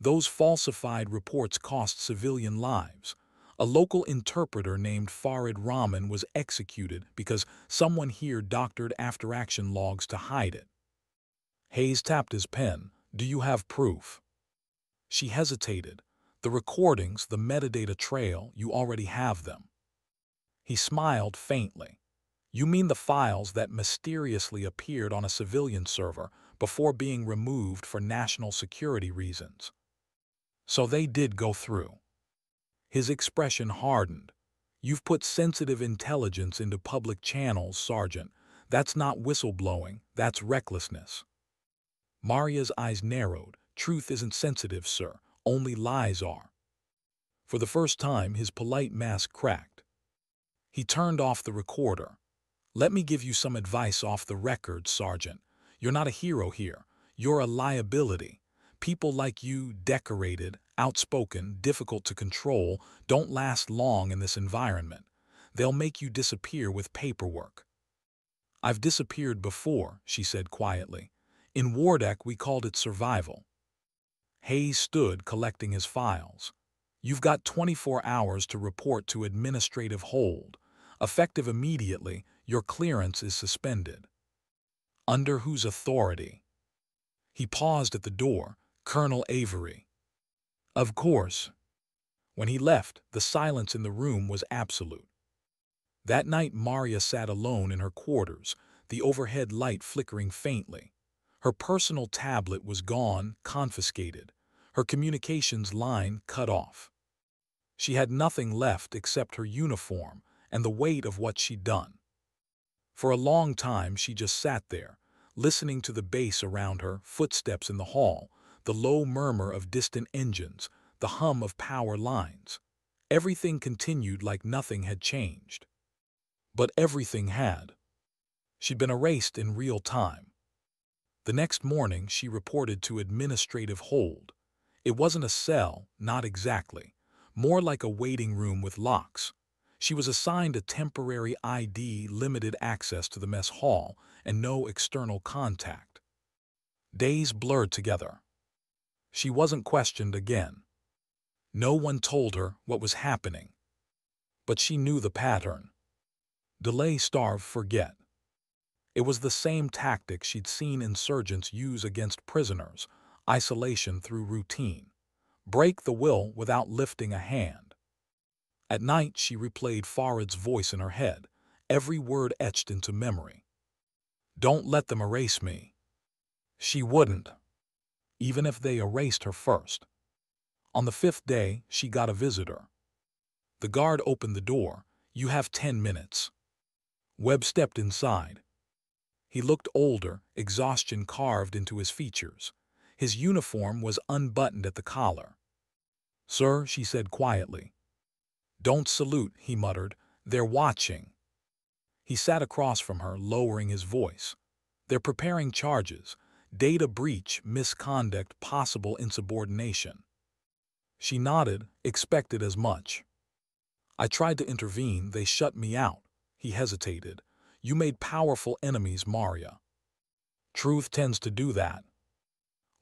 "Those falsified reports cost civilian lives. A local interpreter named Farid Rahman was executed because someone here doctored after-action logs to hide it." Hayes tapped his pen. "Do you have proof?" She hesitated. "The recordings, the metadata trail, you already have them." He smiled faintly. "You mean the files that mysteriously appeared on a civilian server before being removed for national security reasons. So they did go through." His expression hardened. "You've put sensitive intelligence into public channels, Sergeant. That's not whistleblowing, that's recklessness." Maria's eyes narrowed. "Truth isn't sensitive, sir. Only lies are." For the first time, his polite mask cracked. He turned off the recorder. "Let me give you some advice off the record, Sergeant. You're not a hero here. You're a liability. People like you, decorated, outspoken, difficult to control, don't last long in this environment. They'll make you disappear with paperwork." "I've disappeared before," she said quietly. "In Wardeck, we called it survival." Hayes stood collecting his files. "You've got 24 hours to report to administrative hold. Effective immediately, your clearance is suspended." "Under whose authority?" He paused at the door. "Colonel Avery." "Of course." When he left, the silence in the room was absolute. That night Maria sat alone in her quarters, the overhead light flickering faintly. Her personal tablet was gone, confiscated. Her communications line cut off. She had nothing left except her uniform and the weight of what she'd done. For a long time she just sat there, listening to the bass around her, footsteps in the hall, the low murmur of distant engines, the hum of power lines. Everything continued like nothing had changed. But everything had. She'd been erased in real time. The next morning, she reported to administrative hold. It wasn't a cell, not exactly. More like a waiting room with locks. She was assigned a temporary ID, limited access to the mess hall, and no external contact. Days blurred together. She wasn't questioned again. No one told her what was happening. But she knew the pattern. Delay, starve, forget. It was the same tactic she'd seen insurgents use against prisoners, isolation through routine. Break the will without lifting a hand. At night, she replayed Farid's voice in her head, every word etched into memory. Don't let them erase me. She wouldn't, even if they erased her first. On the 5th day, she got a visitor. The guard opened the door. You have 10 minutes. Webb stepped inside. He looked older, exhaustion carved into his features. His uniform was unbuttoned at the collar. Sir, she said quietly. Don't salute, he muttered. They're watching. He sat across from her, lowering his voice. They're preparing charges. Data breach, misconduct, possible insubordination. She nodded, expected as much. I tried to intervene, they shut me out. He hesitated. You made powerful enemies, Maria. Truth tends to do that.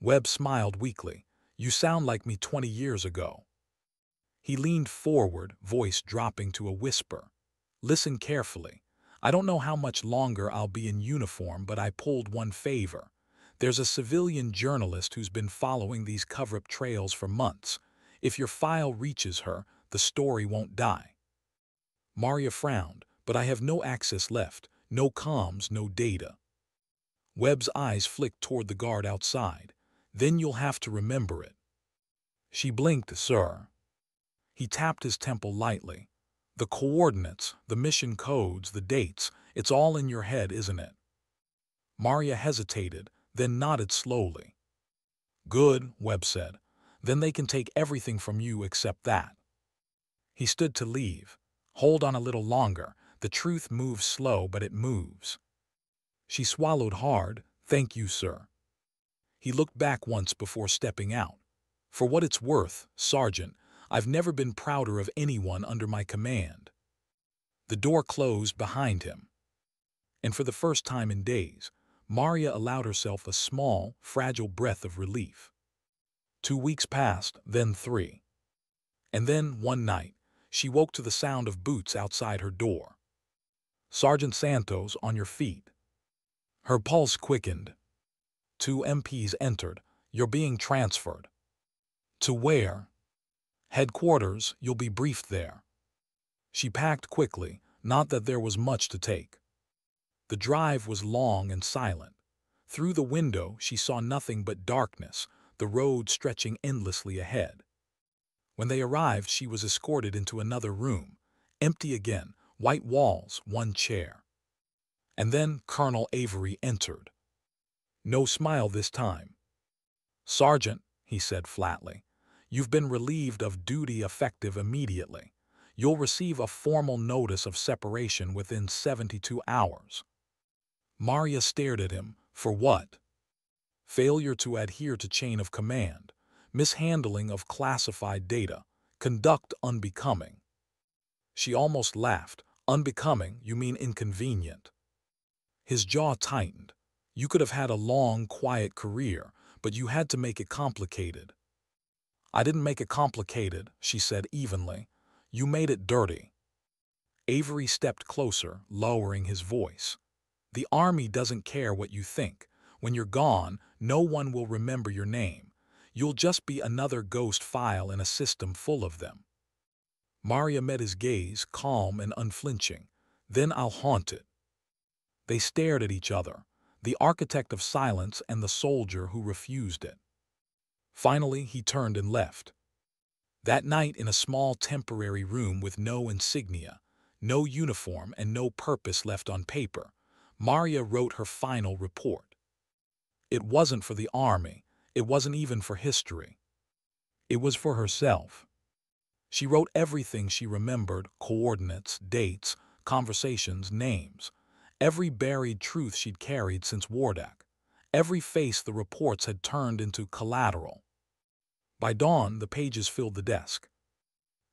Webb smiled weakly. You sound like me 20 years ago. He leaned forward, voice dropping to a whisper. Listen carefully. I don't know how much longer I'll be in uniform, but I pulled one favor. There's a civilian journalist who's been following these cover-up trails for months. If your file reaches her, the story won't die. Maria frowned, but I have no access left, no comms, no data. Webb's eyes flicked toward the guard outside. Then you'll have to remember it. She blinked, sir. He tapped his temple lightly. The coordinates, the mission codes, the dates, it's all in your head, isn't it? Maria hesitated, then nodded slowly. Good, Webb said. Then they can take everything from you except that. He stood to leave. Hold on a little longer. The truth moves slow, but it moves. She swallowed hard. Thank you, sir. He looked back once before stepping out. For what it's worth, Sergeant, I've never been prouder of anyone under my command. The door closed behind him. And for the first time in days, Maria allowed herself a small, fragile breath of relief. 2 weeks passed, then 3. And then, one night, she woke to the sound of boots outside her door. Sergeant Santos, on your feet. Her pulse quickened. 2 MPs entered. You're being transferred. To where? Headquarters, you'll be briefed there. She packed quickly, not that there was much to take. The drive was long and silent. Through the window, she saw nothing but darkness, the road stretching endlessly ahead. When they arrived, she was escorted into another room, empty again, white walls, one chair. And then Colonel Avery entered. No smile this time. Sergeant, he said flatly, you've been relieved of duty effective immediately. You'll receive a formal notice of separation within 72 hours. Maria stared at him. For what? Failure to adhere to chain of command, mishandling of classified data, conduct unbecoming. She almost laughed. Unbecoming, you mean inconvenient. His jaw tightened. You could have had a long, quiet career, but you had to make it complicated. I didn't make it complicated, she said evenly. You made it dirty. Avery stepped closer, lowering his voice. The Army doesn't care what you think. When you're gone, no one will remember your name. You'll just be another ghost file in a system full of them. Maria met his gaze, calm and unflinching. Then I'll haunt it. They stared at each other, the architect of silence and the soldier who refused it. Finally, he turned and left. That night, in a small temporary room with no insignia, no uniform, and no purpose left on paper, Maria wrote her final report. It wasn't for the Army. It wasn't even for history. It was for herself. She wrote everything she remembered: coordinates, dates, conversations, names. Every buried truth she'd carried since Wardak. Every face the reports had turned into collateral. By dawn, the pages filled the desk.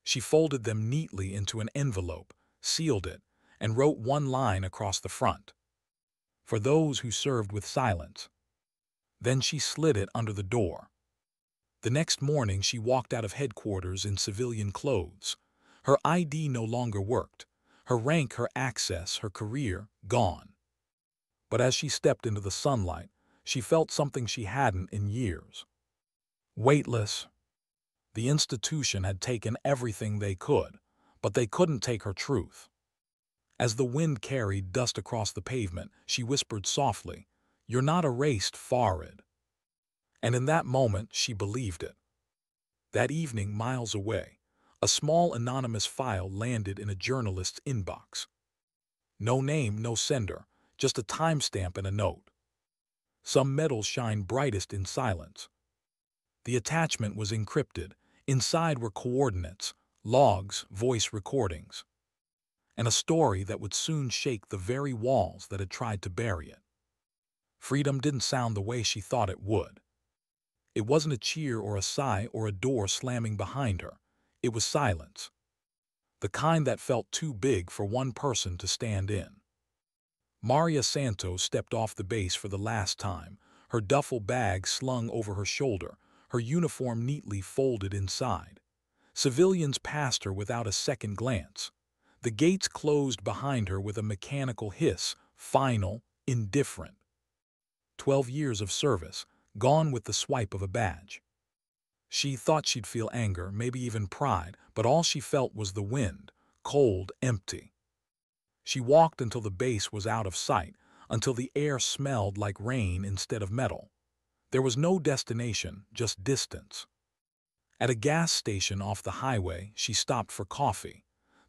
She folded them neatly into an envelope, sealed it, and wrote one line across the front: "For those who served with silence." Then she slid it under the door. The next morning she walked out of headquarters in civilian clothes. Her ID no longer worked. Her rank, her access, her career, gone. But as she stepped into the sunlight, she felt something she hadn't in years. Weightless. The institution had taken everything they could, but they couldn't take her truth. As the wind carried dust across the pavement, she whispered softly, "You're not erased, Farid." And in that moment, she believed it. That evening, miles away, a small anonymous file landed in a journalist's inbox. No name, no sender, just a timestamp and a note. Some metals shine brightest in silence. The attachment was encrypted. Inside were coordinates, logs, voice recordings, and a story that would soon shake the very walls that had tried to bury it. Freedom didn't sound the way she thought it would. It wasn't a cheer or a sigh or a door slamming behind her. It was silence. The kind that felt too big for one person to stand in. Maria Santos stepped off the base for the last time, her duffel bag slung over her shoulder, her uniform neatly folded inside. Civilians passed her without a second glance. The gates closed behind her with a mechanical hiss, final, indifferent. 12 years of service, gone with the swipe of a badge. She thought she'd feel anger, maybe even pride, but all she felt was the wind, cold, empty. She walked until the base was out of sight, until the air smelled like rain instead of metal. There was no destination, just distance. At a gas station off the highway, she stopped for coffee.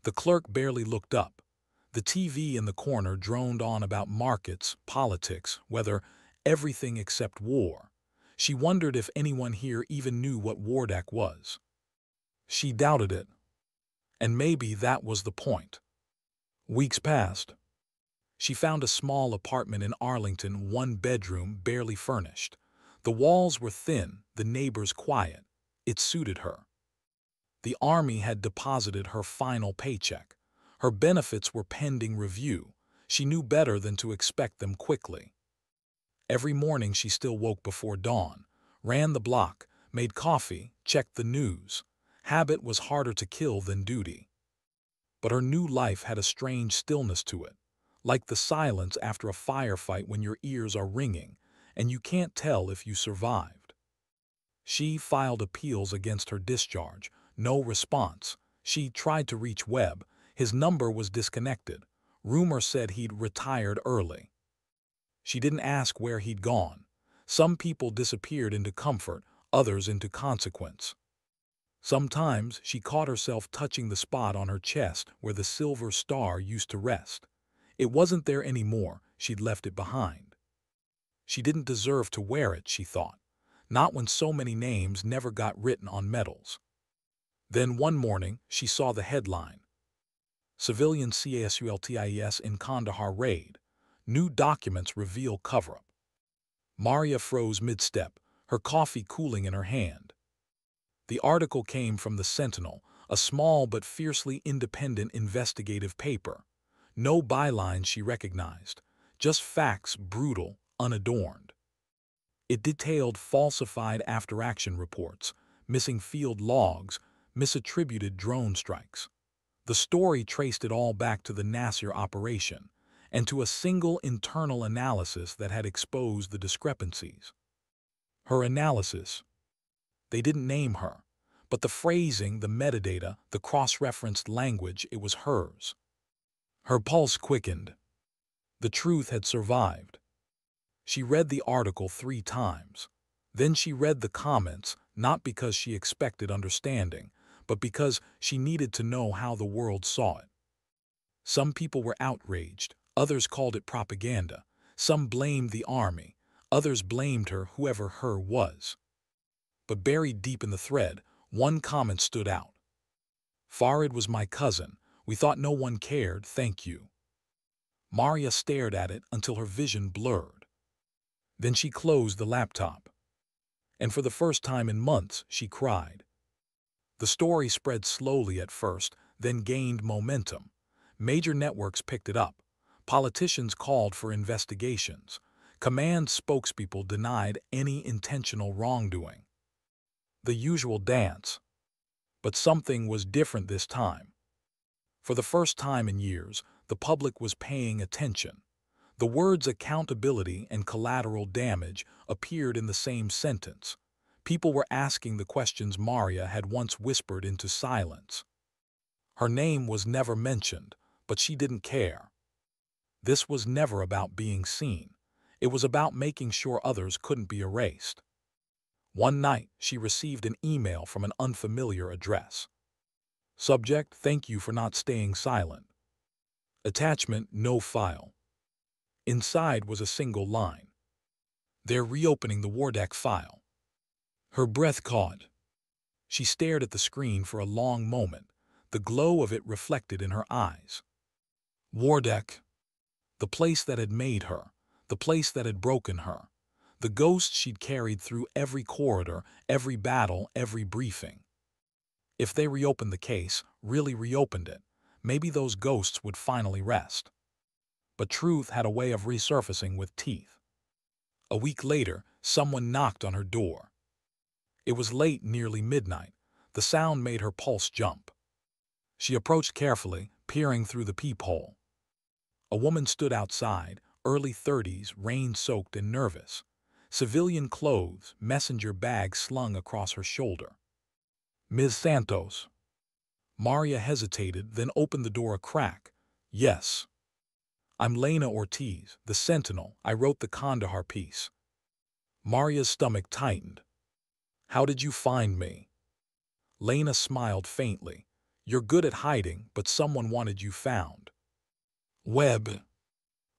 The clerk barely looked up. The TV in the corner droned on about markets, politics, weather, everything except war. She wondered if anyone here even knew what Wardak was. She doubted it. And maybe that was the point. Weeks passed. She found a small apartment in Arlington, one bedroom, barely furnished. The walls were thin, the neighbors quiet. It suited her. The Army had deposited her final paycheck. Her benefits were pending review. She knew better than to expect them quickly. Every morning she still woke before dawn, ran the block, made coffee, checked the news. Habit was harder to kill than duty. But her new life had a strange stillness to it, like the silence after a firefight when your ears are ringing, and you can't tell if you survived. She filed appeals against her discharge. No response. She tried to reach Webb. His number was disconnected. Rumor said he'd retired early. She didn't ask where he'd gone. Some people disappeared into comfort, others into consequence. Sometimes she caught herself touching the spot on her chest where the silver star used to rest. It wasn't there anymore. She'd left it behind. She didn't deserve to wear it, she thought. Not when so many names never got written on medals. Then one morning, she saw the headline. Civilian CASULTIS in Kandahar raid. New documents reveal cover-up. Maria froze mid-step, her coffee cooling in her hand. The article came from the Sentinel, a small but fiercely independent investigative paper. No bylines she recognized, just facts, brutal, unadorned. It detailed falsified after-action reports, missing field logs, misattributed drone strikes. The story traced it all back to the Nasir operation, and to a single internal analysis that had exposed the discrepancies. Her analysis. They didn't name her, but the phrasing, the metadata, the cross-referenced language, it was hers. Her pulse quickened. The truth had survived. She read the article 3 times. Then she read the comments, not because she expected understanding, but because she needed to know how the world saw it. Some people were outraged, others called it propaganda. Some blamed the army, others blamed her, whoever her was. but buried deep in the thread, one comment stood out. "Farid was my cousin. We thought no one cared, thank you." Maria stared at it until her vision blurred. Then she closed the laptop. And for the first time in months, she cried. The story spread slowly at first, then gained momentum. Major networks picked it up. Politicians called for investigations. Command spokespeople denied any intentional wrongdoing. The usual dance. But something was different this time. For the first time in years, the public was paying attention. The words accountability and collateral damage appeared in the same sentence. People were asking the questions Maria had once whispered into silence. Her name was never mentioned, but she didn't care. This was never about being seen. It was about making sure others couldn't be erased. One night, she received an email from an unfamiliar address. Subject: thank you for not staying silent. Attachment: no file. Inside was a single line. They're reopening the Wardeck file. Her breath caught. She stared at the screen for a long moment, the glow of it reflected in her eyes. Wardeck. The place that had made her, the place that had broken her, the ghost she'd carried through every corridor, every battle, every briefing. If they reopened the case, really reopened it, maybe those ghosts would finally rest. But truth had a way of resurfacing with teeth. A week later, someone knocked on her door. It was late, nearly midnight. The sound made her pulse jump. She approached carefully, peering through the peephole. A woman stood outside, early 30s, rain-soaked and nervous. Civilian clothes, messenger bag slung across her shoulder. "Ms. Santos." Maria hesitated, then opened the door a crack. "Yes. I'm Lena Ortiz, the Sentinel. I wrote the Kandahar piece." Maria's stomach tightened. "How did you find me?" Lena smiled faintly. "You're good at hiding, but someone wanted you found." "Webb."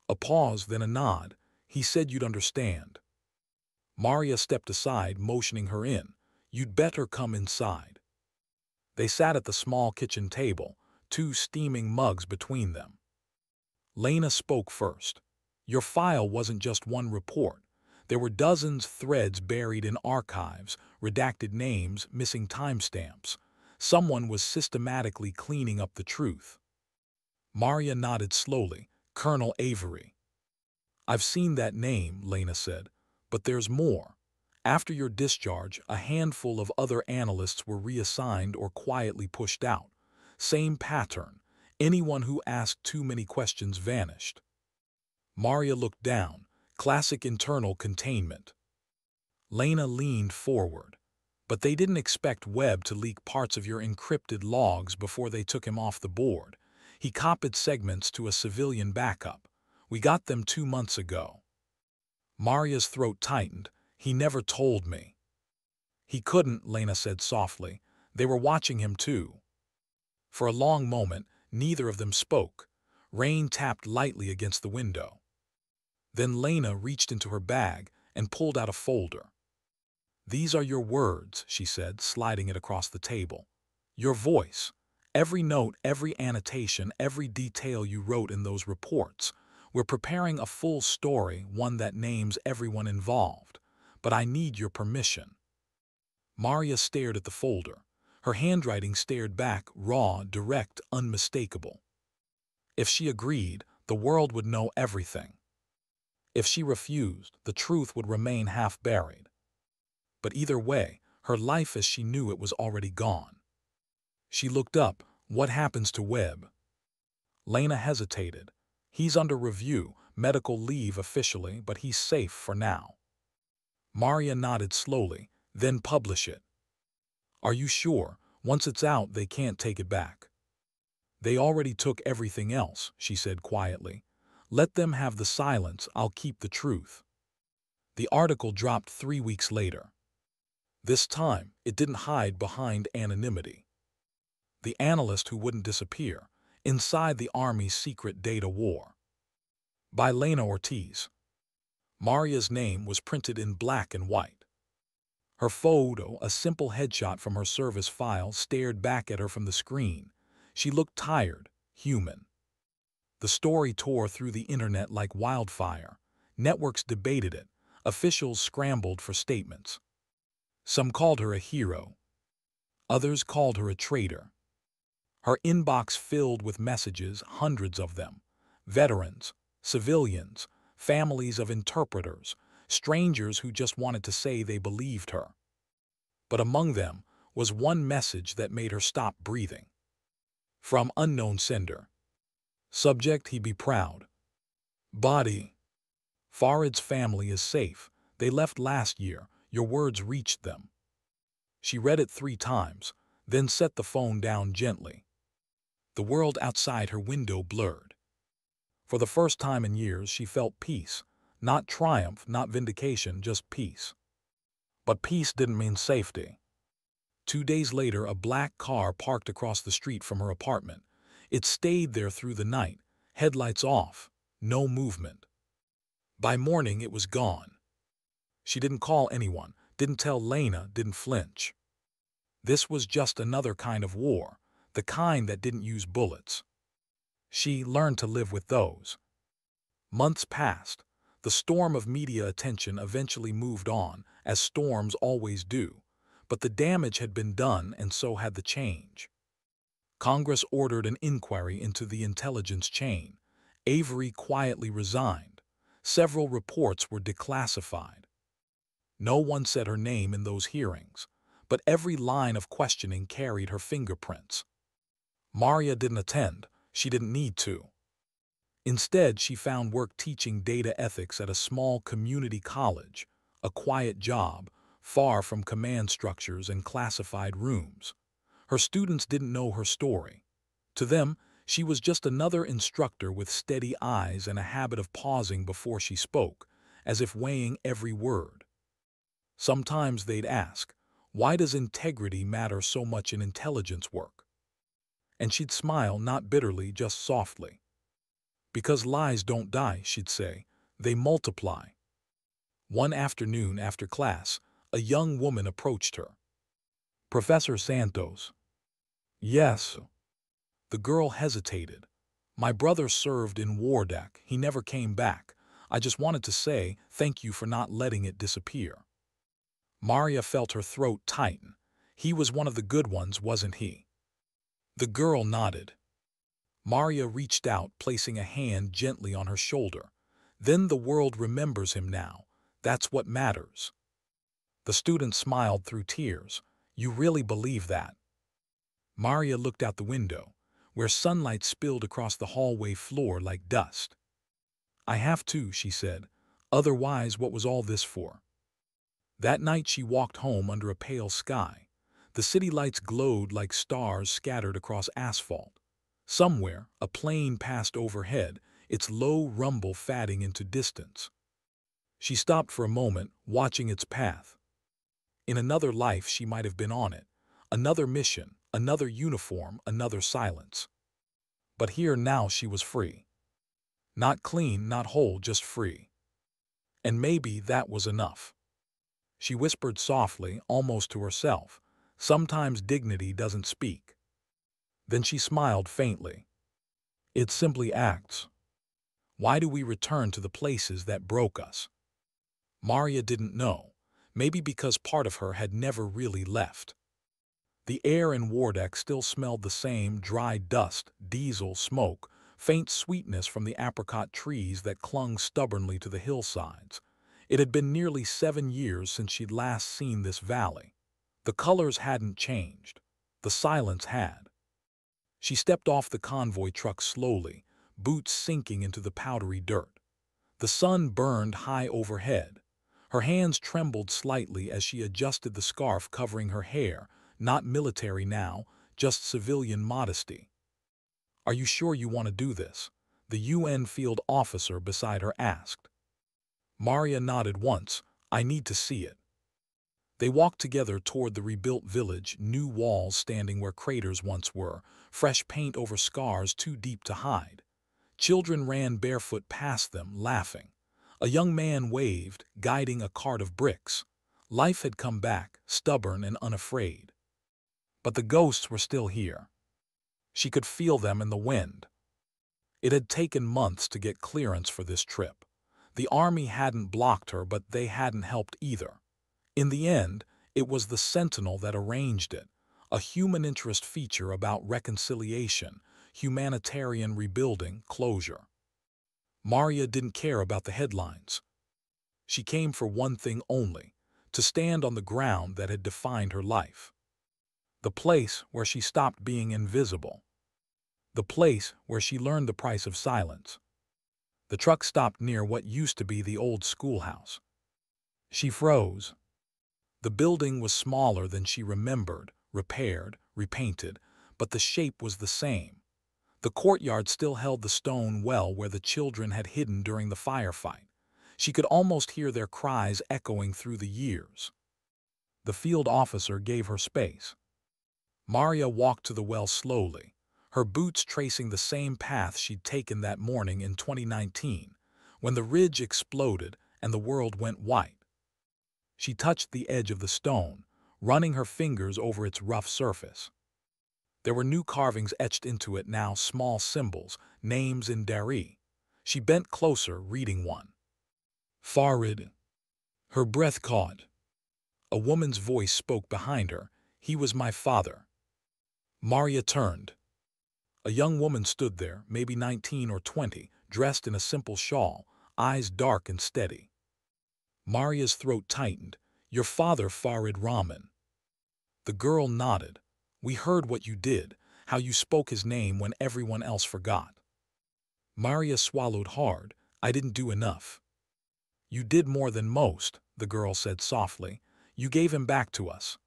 A pause, then a nod. "He said you'd understand." Maria stepped aside, motioning her in. "You'd better come inside." They sat at the small kitchen table, two steaming mugs between them. Lena spoke first. "Your file wasn't just one report. There were dozens threads buried in archives, redacted names, missing timestamps. Someone was systematically cleaning up the truth." Maria nodded slowly. "Colonel Avery." "I've seen that name," Lena said, "but there's more. After your discharge, a handful of other analysts were reassigned or quietly pushed out. Same pattern. Anyone who asked too many questions vanished." Maria looked down. Classic internal containment. Lena leaned forward. "But they didn't expect Webb to leak parts of your encrypted logs before they took him off the board. He copied segments to a civilian backup. We got them 2 months ago." Maria's throat tightened. "He never told me." "He couldn't," Lena said softly. "They were watching him too." For a long moment, neither of them spoke. Rain tapped lightly against the window. Then Lena reached into her bag and pulled out a folder. "These are your words," she said, sliding it across the table. "Your voice. Every note, every annotation, every detail you wrote in those reports. We're preparing a full story, one that names everyone involved. But I need your permission." Maria stared at the folder. Her handwriting stared back, raw, direct, unmistakable. If she agreed, the world would know everything. If she refused, the truth would remain half-buried. But either way, her life as she knew it was already gone. She looked up. "What happens to Webb?" Lena hesitated. "He's under review, medical leave officially, but he's safe for now." Maria nodded slowly. "Then publish it." "Are you sure? Once it's out, they can't take it back." "They already took everything else," she said quietly. "Let them have the silence, I'll keep the truth." The article dropped 3 weeks later. This time, it didn't hide behind anonymity. The analyst who wouldn't disappear, inside the Army's secret data war. By Lena Ortiz. Maria's name was printed in black and white. Her photo, a simple headshot from her service file, stared back at her from the screen. She looked tired, human. The story tore through the internet like wildfire. Networks debated it. Officials scrambled for statements. Some called her a hero. Others called her a traitor. Her inbox filled with messages, hundreds of them. Veterans, civilians, families of interpreters, strangers who just wanted to say they believed her. But among them was one message that made her stop breathing. From unknown sender. Subject: he be proud. Body: Farid's family is safe. They left last year. Your words reached them. She read it 3 times, then set the phone down gently. The world outside her window blurred. For the first time in years, she felt peace. Not triumph, not vindication, just peace. But peace didn't mean safety. 2 days later, a black car parked across the street from her apartment. It stayed there through the night, headlights off, no movement. By morning, it was gone. She didn't call anyone, didn't tell Lena, didn't flinch. This was just another kind of war, the kind that didn't use bullets. She learned to live with those. Months passed. The storm of media attention eventually moved on, as storms always do. But the damage had been done, and so had the change. Congress ordered an inquiry into the intelligence chain. Avery quietly resigned. Several reports were declassified. No one said her name in those hearings, but every line of questioning carried her fingerprints. Maria didn't attend. She didn't need to. Instead, she found work teaching data ethics at a small community college, a quiet job, far from command structures and classified rooms. Her students didn't know her story. To them, she was just another instructor with steady eyes and a habit of pausing before she spoke, as if weighing every word. Sometimes they'd ask, "Why does integrity matter so much in intelligence work?" And she'd smile, not bitterly, just softly. "Because lies don't die," she'd say. "They multiply." One afternoon after class, a young woman approached her. "Professor Santos." "Yes." The girl hesitated. "My brother served in Wardak. He never came back. I just wanted to say thank you for not letting it disappear." Maria felt her throat tighten. He was one of the good ones, wasn't he? The girl nodded. Maria reached out, placing a hand gently on her shoulder. "Then the world remembers him now. That's what matters." The student smiled through tears. "You really believe that?" Maria looked out the window, where sunlight spilled across the hallway floor like dust. "I have to," she said. "Otherwise, what was all this for?" That night she walked home under a pale sky. The city lights glowed like stars scattered across asphalt. Somewhere, a plane passed overhead, its low rumble fading into distance. She stopped for a moment, watching its path. In another life she might have been on it. Another mission, another uniform, another silence. But here now she was free. Not clean, not whole, just free. And maybe that was enough. She whispered softly, almost to herself, "Sometimes dignity doesn't speak." Then she smiled faintly. "It simply acts. Why do we return to the places that broke us?" Maria didn't know. Maybe because part of her had never really left. The air in Wardak still smelled the same: dry dust, diesel, smoke, faint sweetness from the apricot trees that clung stubbornly to the hillsides. It had been nearly 7 years since she'd last seen this valley. The colors hadn't changed. The silence had. She stepped off the convoy truck slowly, boots sinking into the powdery dirt. The sun burned high overhead. Her hands trembled slightly as she adjusted the scarf covering her hair, not military now, just civilian modesty. "Are you sure you want to do this?" the UN field officer beside her asked. Maria nodded once. "I need to see it." They walked together toward the rebuilt village, new walls standing where craters once were, fresh paint over scars too deep to hide. Children ran barefoot past them, laughing. A young man waved, guiding a cart of bricks. Life had come back, stubborn and unafraid. But the ghosts were still here. She could feel them in the wind. It had taken months to get clearance for this trip. The army hadn't blocked her, but they hadn't helped either. In the end, it was the Sentinel that arranged it, a human interest feature about reconciliation, humanitarian rebuilding, closure. Maria didn't care about the headlines. She came for one thing only, to stand on the ground that had defined her life. The place where she stopped being invisible. The place where she learned the price of silence. The truck stopped near what used to be the old schoolhouse. She froze. The building was smaller than she remembered, repaired, repainted, but the shape was the same. The courtyard still held the stone well where the children had hidden during the firefight. She could almost hear their cries echoing through the years. The field officer gave her space. Maria walked to the well slowly, her boots tracing the same path she'd taken that morning in 2019, when the ridge exploded and the world went white. She touched the edge of the stone, running her fingers over its rough surface. There were new carvings etched into it now, small symbols, names in Dari. She bent closer, reading one. Farid. Her breath caught. A woman's voice spoke behind her. He was my father. Maria turned. A young woman stood there, maybe 19 or 20, dressed in a simple shawl, eyes dark and steady. Maria's throat tightened. Your father, Farid Rahman. The girl nodded. We heard what you did, how you spoke his name when everyone else forgot. Maria swallowed hard. I didn't do enough. You did more than most, the girl said softly. You gave him back to us.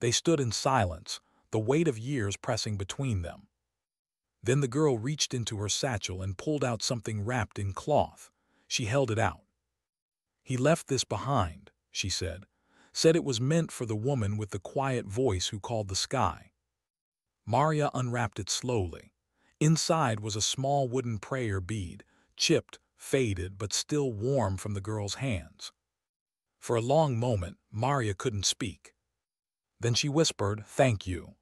They stood in silence, the weight of years pressing between them. Then the girl reached into her satchel and pulled out something wrapped in cloth. She held it out. He left this behind, she said. Said it was meant for the woman with the quiet voice who called the sky. Maria unwrapped it slowly. Inside was a small wooden prayer bead, chipped, faded, but still warm from the girl's hands. For a long moment, Maria couldn't speak. Then she whispered, "Thank you."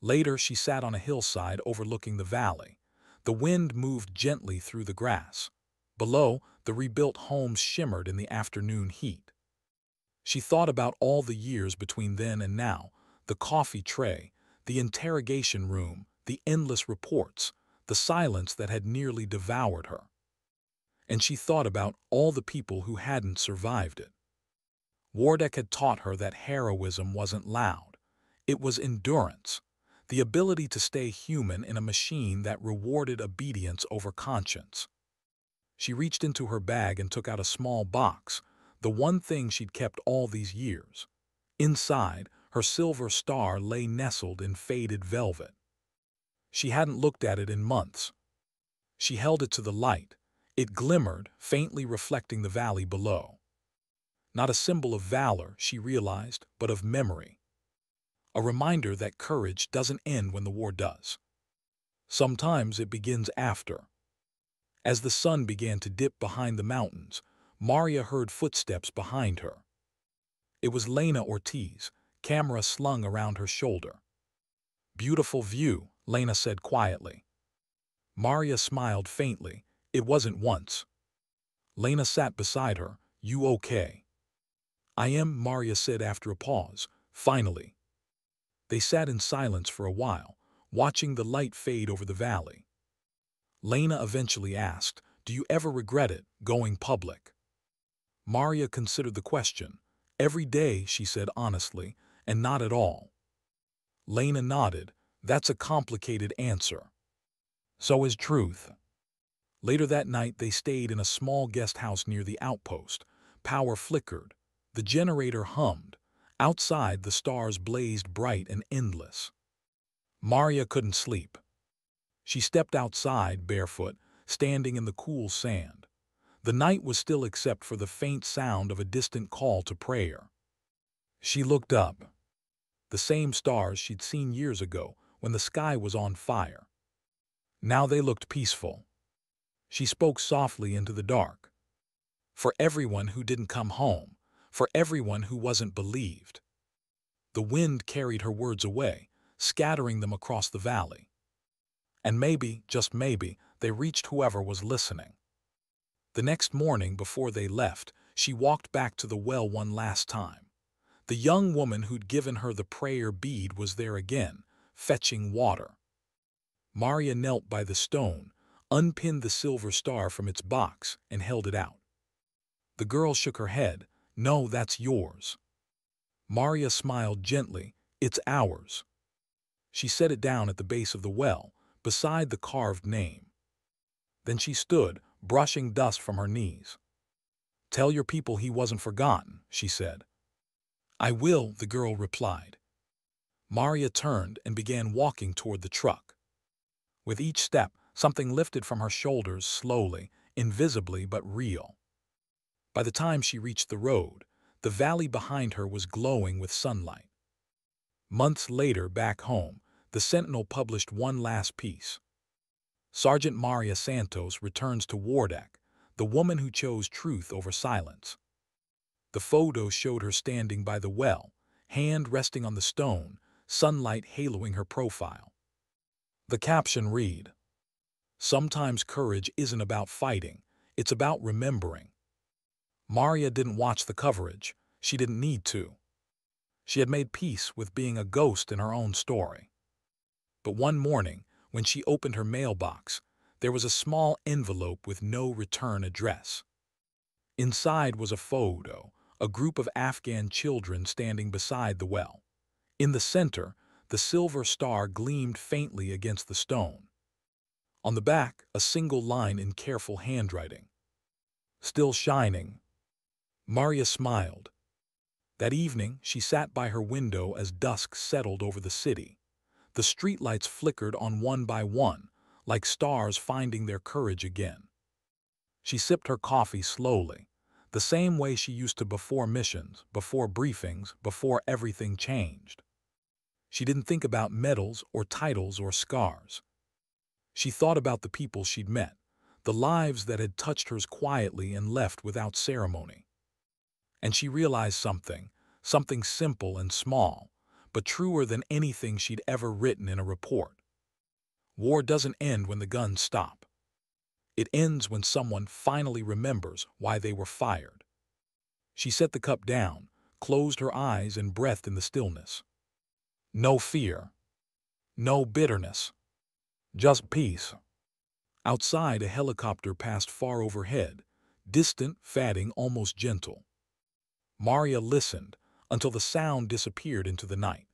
Later, she sat on a hillside overlooking the valley. The wind moved gently through the grass. Below, the rebuilt homes shimmered in the afternoon heat. She thought about all the years between then and now, the coffee tray, the interrogation room, the endless reports, the silence that had nearly devoured her. And she thought about all the people who hadn't survived it. Wardak had taught her that heroism wasn't loud. It was endurance, the ability to stay human in a machine that rewarded obedience over conscience. She reached into her bag and took out a small box, the one thing she'd kept all these years. Inside, her silver star lay nestled in faded velvet. She hadn't looked at it in months. She held it to the light. It glimmered, faintly reflecting the valley below. Not a symbol of valor, she realized, but of memory. A reminder that courage doesn't end when the war does. Sometimes it begins after. As the sun began to dip behind the mountains, Maria heard footsteps behind her. It was Lena Ortiz, camera slung around her shoulder. Beautiful view, Lena said quietly. Maria smiled faintly. It wasn't once. Lena sat beside her. You okay? I am, Maria said after a pause. Finally. They sat in silence for a while, watching the light fade over the valley. Lena eventually asked, do you ever regret it, going public? Maria considered the question. Every day, she said honestly, and not at all. Lena nodded. That's a complicated answer. So is truth. Later that night, they stayed in a small guest house near the outpost. Power flickered. The generator hummed. Outside, the stars blazed bright and endless. Maria couldn't sleep. She stepped outside, barefoot, standing in the cool sand. The night was still except for the faint sound of a distant call to prayer. She looked up. The same stars she'd seen years ago when the sky was on fire. Now they looked peaceful. She spoke softly into the dark. For everyone who didn't come home, for everyone who wasn't believed. The wind carried her words away, scattering them across the valley. And maybe, just maybe, they reached whoever was listening. The next morning, before they left, she walked back to the well one last time. The young woman who'd given her the prayer bead was there again, fetching water. Maria knelt by the stone, unpinned the silver star from its box, and held it out. The girl shook her head. "No, that's yours." Maria smiled gently. "It's ours." She set it down at the base of the well, beside the carved name. Then she stood, brushing dust from her knees. "Tell your people he wasn't forgotten," she said. "I will," the girl replied. Maria turned and began walking toward the truck. With each step, something lifted from her shoulders slowly, invisibly but real. By the time she reached the road, the valley behind her was glowing with sunlight. Months later, back home, the Sentinel published one last piece. Sergeant Maria Santos returns to Wardak, the woman who chose truth over silence. The photo showed her standing by the well, hand resting on the stone, sunlight haloing her profile. The caption read, "Sometimes courage isn't about fighting, it's about remembering." Maria didn't watch the coverage. She didn't need to. She had made peace with being a ghost in her own story. But one morning, when she opened her mailbox, there was a small envelope with no return address. Inside was a photo, a group of Afghan children standing beside the well. In the center, the silver star gleamed faintly against the stone. On the back, a single line in careful handwriting. "Still shining." Maria smiled. That evening, she sat by her window as dusk settled over the city. The streetlights flickered on one by one, like stars finding their courage again. She sipped her coffee slowly, the same way she used to before missions, before briefings, before everything changed. She didn't think about medals or titles or scars. She thought about the people she'd met, the lives that had touched hers quietly and left without ceremony. And she realized something simple and small, but truer than anything she'd ever written in a report. War doesn't end when the guns stop. It ends when someone finally remembers why they were fired. She set the cup down, closed her eyes and breathed in the stillness. No fear. No bitterness. Just peace. Outside, a helicopter passed far overhead, distant, fatting, almost gentle. Maria listened until the sound disappeared into the night.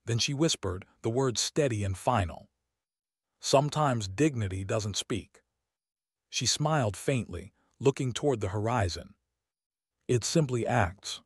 Then she whispered, the words steady and final. "Sometimes dignity doesn't speak." She smiled faintly, looking toward the horizon. "It simply acts."